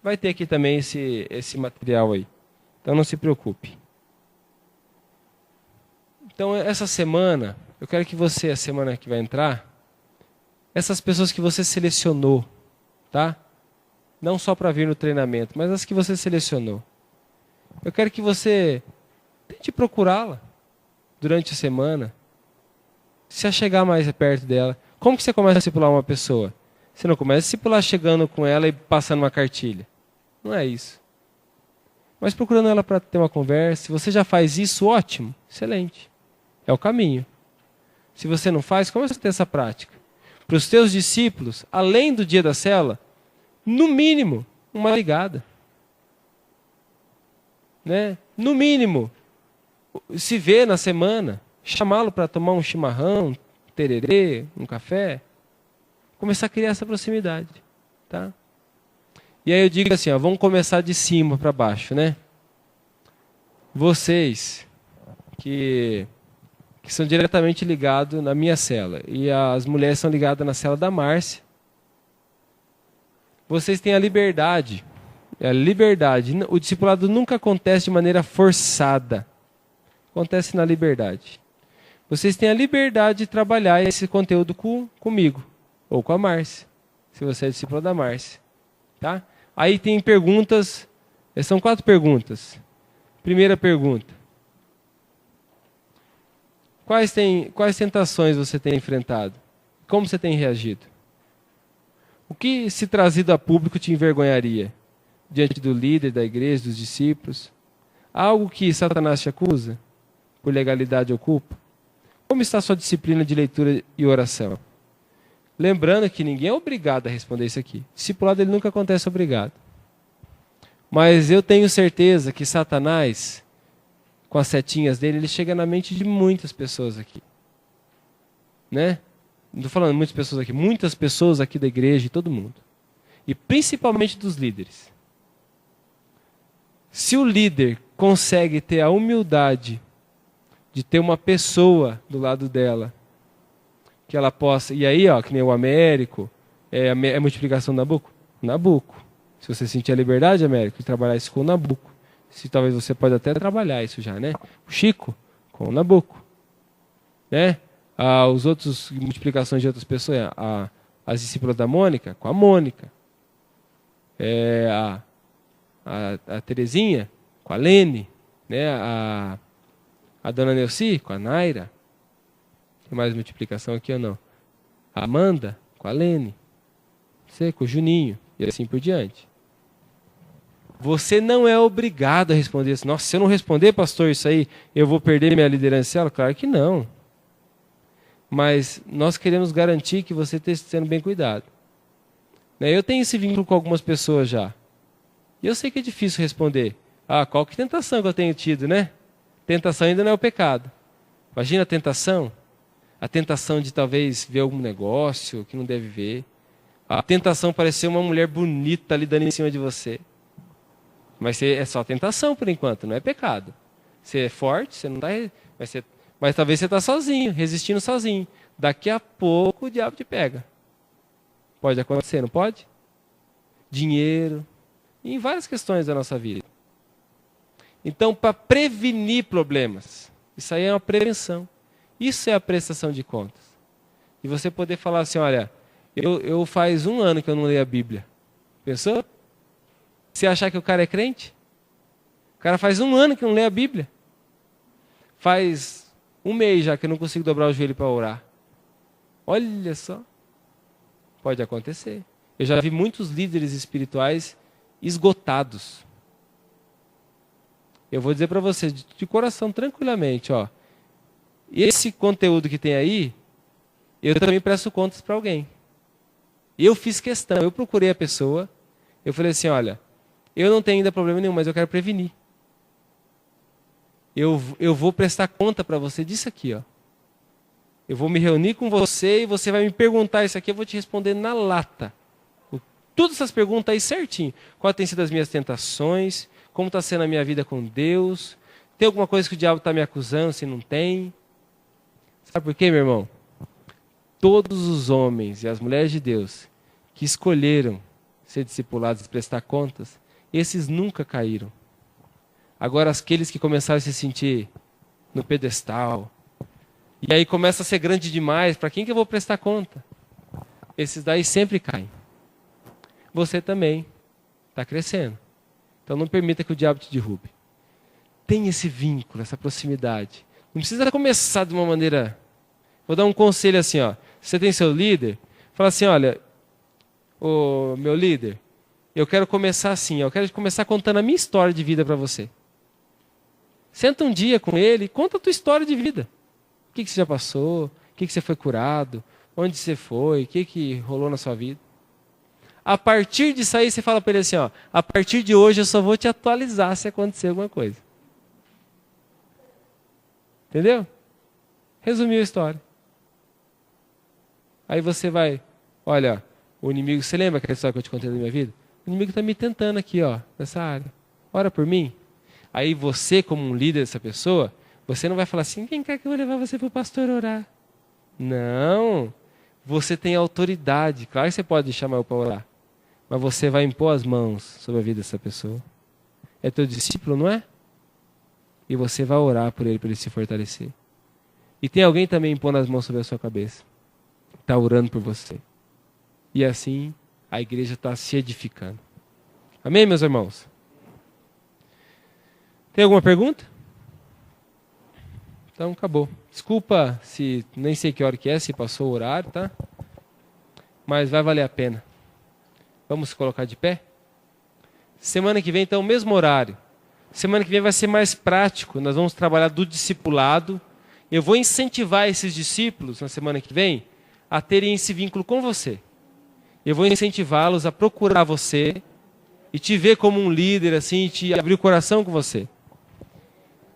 vai ter aqui também esse material aí. Então não se preocupe. Então essa semana, eu quero que você, a semana que vai entrar, essas pessoas que você selecionou, tá? Não só para vir no treinamento, mas as que você selecionou. Eu quero que você tente procurá-la durante a semana, se achegar mais perto dela. Como que você começa a discipular uma pessoa? Você não começa a discipular chegando com ela e passando uma cartilha. Não é isso. Mas procurando ela para ter uma conversa. Se você já faz isso, ótimo, excelente. É o caminho. Se você não faz, comece a ter essa prática. Para os teus discípulos, além do dia da célula, no mínimo, uma ligada. Né? No mínimo, se vê na semana, chamá-lo para tomar um chimarrão, um tererê, um café. Começar a criar essa proximidade. Tá? E aí eu digo assim, ó, vamos começar de cima para baixo, né? Vocês que são diretamente ligados na minha célula, e as mulheres são ligadas na célula da Márcia, vocês têm a liberdade. A liberdade. O discipulado nunca acontece de maneira forçada. Acontece na liberdade. Vocês têm a liberdade de trabalhar esse conteúdo comigo, ou com a Márcia, se você é discípulo da Márcia. Tá? Aí tem perguntas, são 4 perguntas. Primeira pergunta. Quais tentações você tem enfrentado? Como você tem reagido? O que, se trazido a público, te envergonharia? Diante do líder, da igreja, dos discípulos? Algo que Satanás te acusa? Por legalidade ou culpa? Como está a sua disciplina de leitura e oração? Lembrando que ninguém é obrigado a responder isso aqui. Discipulado ele nunca acontece obrigado. Mas eu tenho certeza que Satanás, com as setinhas dele, ele chega na mente de muitas pessoas aqui. Né? Não estou falando muitas pessoas aqui da igreja, de todo mundo. E principalmente dos líderes. Se o líder consegue ter a humildade de ter uma pessoa do lado dela, que ela possa... E aí, ó, que nem o Américo, a multiplicação do Nabuco? Nabuco. Se você sentir a liberdade, Américo, de trabalhar isso com o Nabuco. Se talvez você pode até trabalhar isso já, né? O Chico, com o Nabuco. Né? Os outros multiplicações de outras pessoas, as discípulas da Mônica, com a Mônica. A Terezinha, com a Lene. Né? A dona Neuci, com a Naira. Tem mais multiplicação aqui ou não? A Amanda, com a Lene. Você, com o Juninho. E assim por diante. Você não é obrigado a responder isso. Nossa, se eu não responder, pastor, isso aí, eu vou perder minha liderança? Claro que não. Mas nós queremos garantir que você esteja sendo bem cuidado. Eu tenho esse vínculo com algumas pessoas já. E eu sei que é difícil responder. Qual que tentação que eu tenho tido, né? Tentação ainda não é o pecado. Imagina a tentação. A tentação de talvez ver algum negócio que não deve ver. A tentação de parecer uma mulher bonita ali dando em cima de você. Mas é só tentação por enquanto, não é pecado. Você é forte, você não está... Mas talvez você está sozinho, resistindo sozinho. Daqui a pouco o diabo te pega. Pode acontecer, não pode? Dinheiro, e em várias questões da nossa vida. Então, para prevenir problemas, isso aí é uma prevenção. Isso é a prestação de contas. E você poder falar assim, olha, eu faz 1 ano que eu não leio a Bíblia. Pensou? Você achar que o cara é crente? O cara faz 1 ano que não lê a Bíblia. Faz 1 mês já que eu não consigo dobrar o joelho para orar. Olha só. Pode acontecer. Eu já vi muitos líderes espirituais esgotados. Eu vou dizer para você, de coração, tranquilamente, ó. Esse conteúdo que tem aí, eu também presto contas para alguém. Eu fiz questão, eu procurei a pessoa, eu falei assim, olha, eu não tenho ainda problema nenhum, mas eu quero prevenir. Eu vou prestar conta para você disso aqui, ó. Eu vou me reunir com você e você vai me perguntar isso aqui, eu vou te responder na lata. Todas essas perguntas aí certinho. Quais têm sido as minhas tentações? Como está sendo a minha vida com Deus? Tem alguma coisa que o diabo está me acusando, se não tem? Sabe por quê, meu irmão? Todos os homens e as mulheres de Deus que escolheram ser discipulados e prestar contas, esses nunca caíram. Agora, aqueles que começaram a se sentir no pedestal, e aí começa a ser grande demais, para quem que eu vou prestar conta? Esses daí sempre caem. Você também está crescendo. Então não permita que o diabo te derrube. Tem esse vínculo, essa proximidade. Não precisa começar de uma maneira... Vou dar um conselho assim, ó. Você tem seu líder, fala assim, olha, ô meu líder, eu quero começar assim, eu quero começar contando a minha história de vida para você. Senta um dia com ele e conta a tua história de vida. O que você já passou, o que você foi curado, onde você foi, o que rolou na sua vida. A partir disso aí, você fala para ele assim, ó, a partir de hoje eu só vou te atualizar se acontecer alguma coisa. Entendeu? Resumiu a história. Aí você vai, olha, o inimigo, você lembra aquela história que eu te contei da minha vida? O inimigo está me tentando aqui, ó, nessa área. Ora por mim. Aí você, como um líder dessa pessoa, você não vai falar assim, vem cá que eu vou levar você para o pastor orar. Não. Você tem autoridade. Claro que você pode chamar eu para orar. Mas você vai impor as mãos sobre a vida dessa pessoa. É teu discípulo, não é? E você vai orar por ele, para ele se fortalecer. E tem alguém também impondo as mãos sobre a sua cabeça. Está orando por você. E assim, a igreja está se edificando. Amém, meus irmãos? Tem alguma pergunta? Então, acabou. Desculpa se nem sei que hora que é, se passou o horário, tá? Mas vai valer a pena. Vamos colocar de pé? Semana que vem, então, o mesmo horário. Semana que vem vai ser mais prático. Nós vamos trabalhar do discipulado. Eu vou incentivar esses discípulos, na semana que vem, a terem esse vínculo com você. Eu vou incentivá-los a procurar você e te ver como um líder, assim, te abrir o coração com você.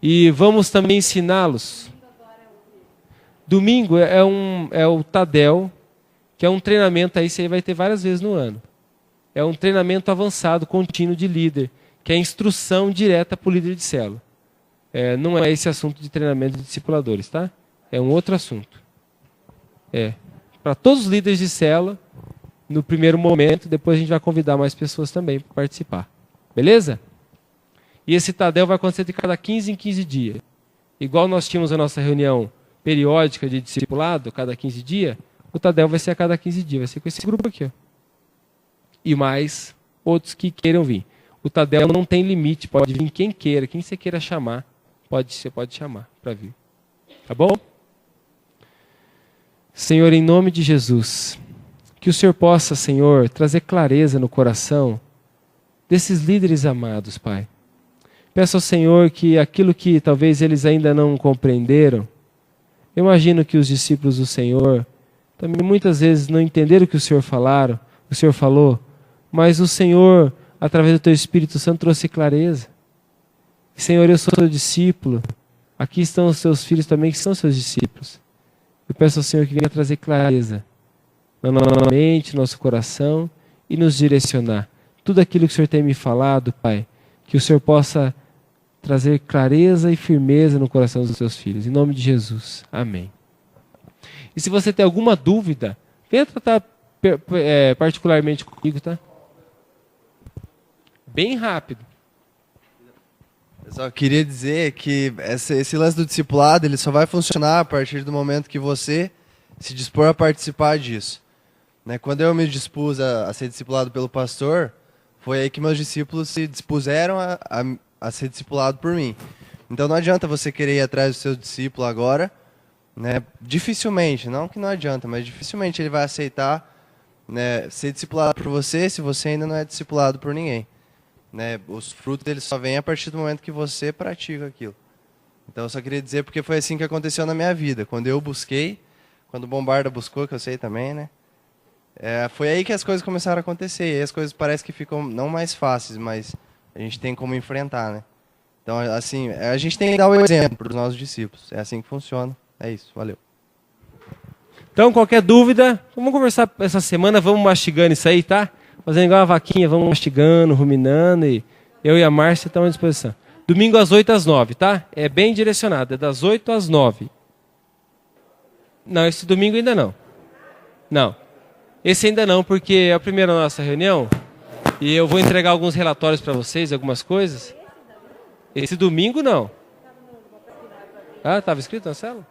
E vamos também ensiná-los. Domingo é o Tadel, que é um treinamento, aí você vai ter várias vezes no ano. É um treinamento avançado, contínuo de líder, que é instrução direta para o líder de célula. Não é esse assunto de treinamento de discipuladores, tá? É um outro assunto. Para todos os líderes de célula, no primeiro momento, depois a gente vai convidar mais pessoas também para participar. Beleza? E esse Tadel vai acontecer de cada 15 em 15 dias. Igual nós tínhamos a nossa reunião periódica de discipulado, cada 15 dias, o Tadel vai ser a cada 15 dias, vai ser com esse grupo aqui, ó. E mais outros que queiram vir. O Tadel não tem limite, pode vir quem queira, quem você queira chamar, você pode chamar para vir. Tá bom? Senhor, em nome de Jesus, que o Senhor possa, Senhor, trazer clareza no coração desses líderes amados, Pai. Peço ao Senhor que aquilo que talvez eles ainda não compreenderam, eu imagino que os discípulos do Senhor também muitas vezes não entenderam o que o Senhor falou, mas o Senhor, através do Teu Espírito Santo, trouxe clareza. Senhor, eu sou seu discípulo. Aqui estão os seus filhos também, que são seus discípulos. Eu peço ao Senhor que venha trazer clareza na nossa mente, no nosso coração e nos direcionar. Tudo aquilo que o Senhor tem me falado, Pai, que o Senhor possa trazer clareza e firmeza no coração dos seus filhos. Em nome de Jesus. Amém. E se você tem alguma dúvida, venha tratar particularmente comigo, tá? Bem rápido. Eu só queria dizer que esse lance do discipulado, ele só vai funcionar a partir do momento que você se dispor a participar disso. Né? Quando eu me dispus a ser discipulado pelo pastor, foi aí que meus discípulos se dispuseram a ser discipulado por mim. Então não adianta você querer ir atrás do seu discípulo agora, né? Dificilmente, não que não adianta, mas dificilmente ele vai aceitar, né, ser discipulado por você se você ainda não é discipulado por ninguém. Né? Os frutos dele só vêm a partir do momento que você pratica aquilo. Então eu só queria dizer porque foi assim que aconteceu na minha vida. Quando eu busquei, quando o Bombarda buscou, que eu sei também, né? Foi aí que as coisas começaram a acontecer. E aí as coisas parecem que ficam não mais fáceis, mas a gente tem como enfrentar, né? Então, assim, a gente tem que dar o exemplo para os nossos discípulos. É assim que funciona. É isso, valeu. Então, qualquer dúvida, vamos conversar essa semana, vamos mastigando isso aí, tá? Fazendo igual uma vaquinha, vamos mastigando, ruminando, e eu e a Márcia estamos à disposição. Domingo às 8 às 9, tá? É bem direcionado, é das 8 às 9. Não, esse domingo ainda não. Não. Esse ainda não, porque é a primeira nossa reunião, e eu vou entregar alguns relatórios para vocês, algumas coisas. Esse domingo não. Ah, estava escrito na célula?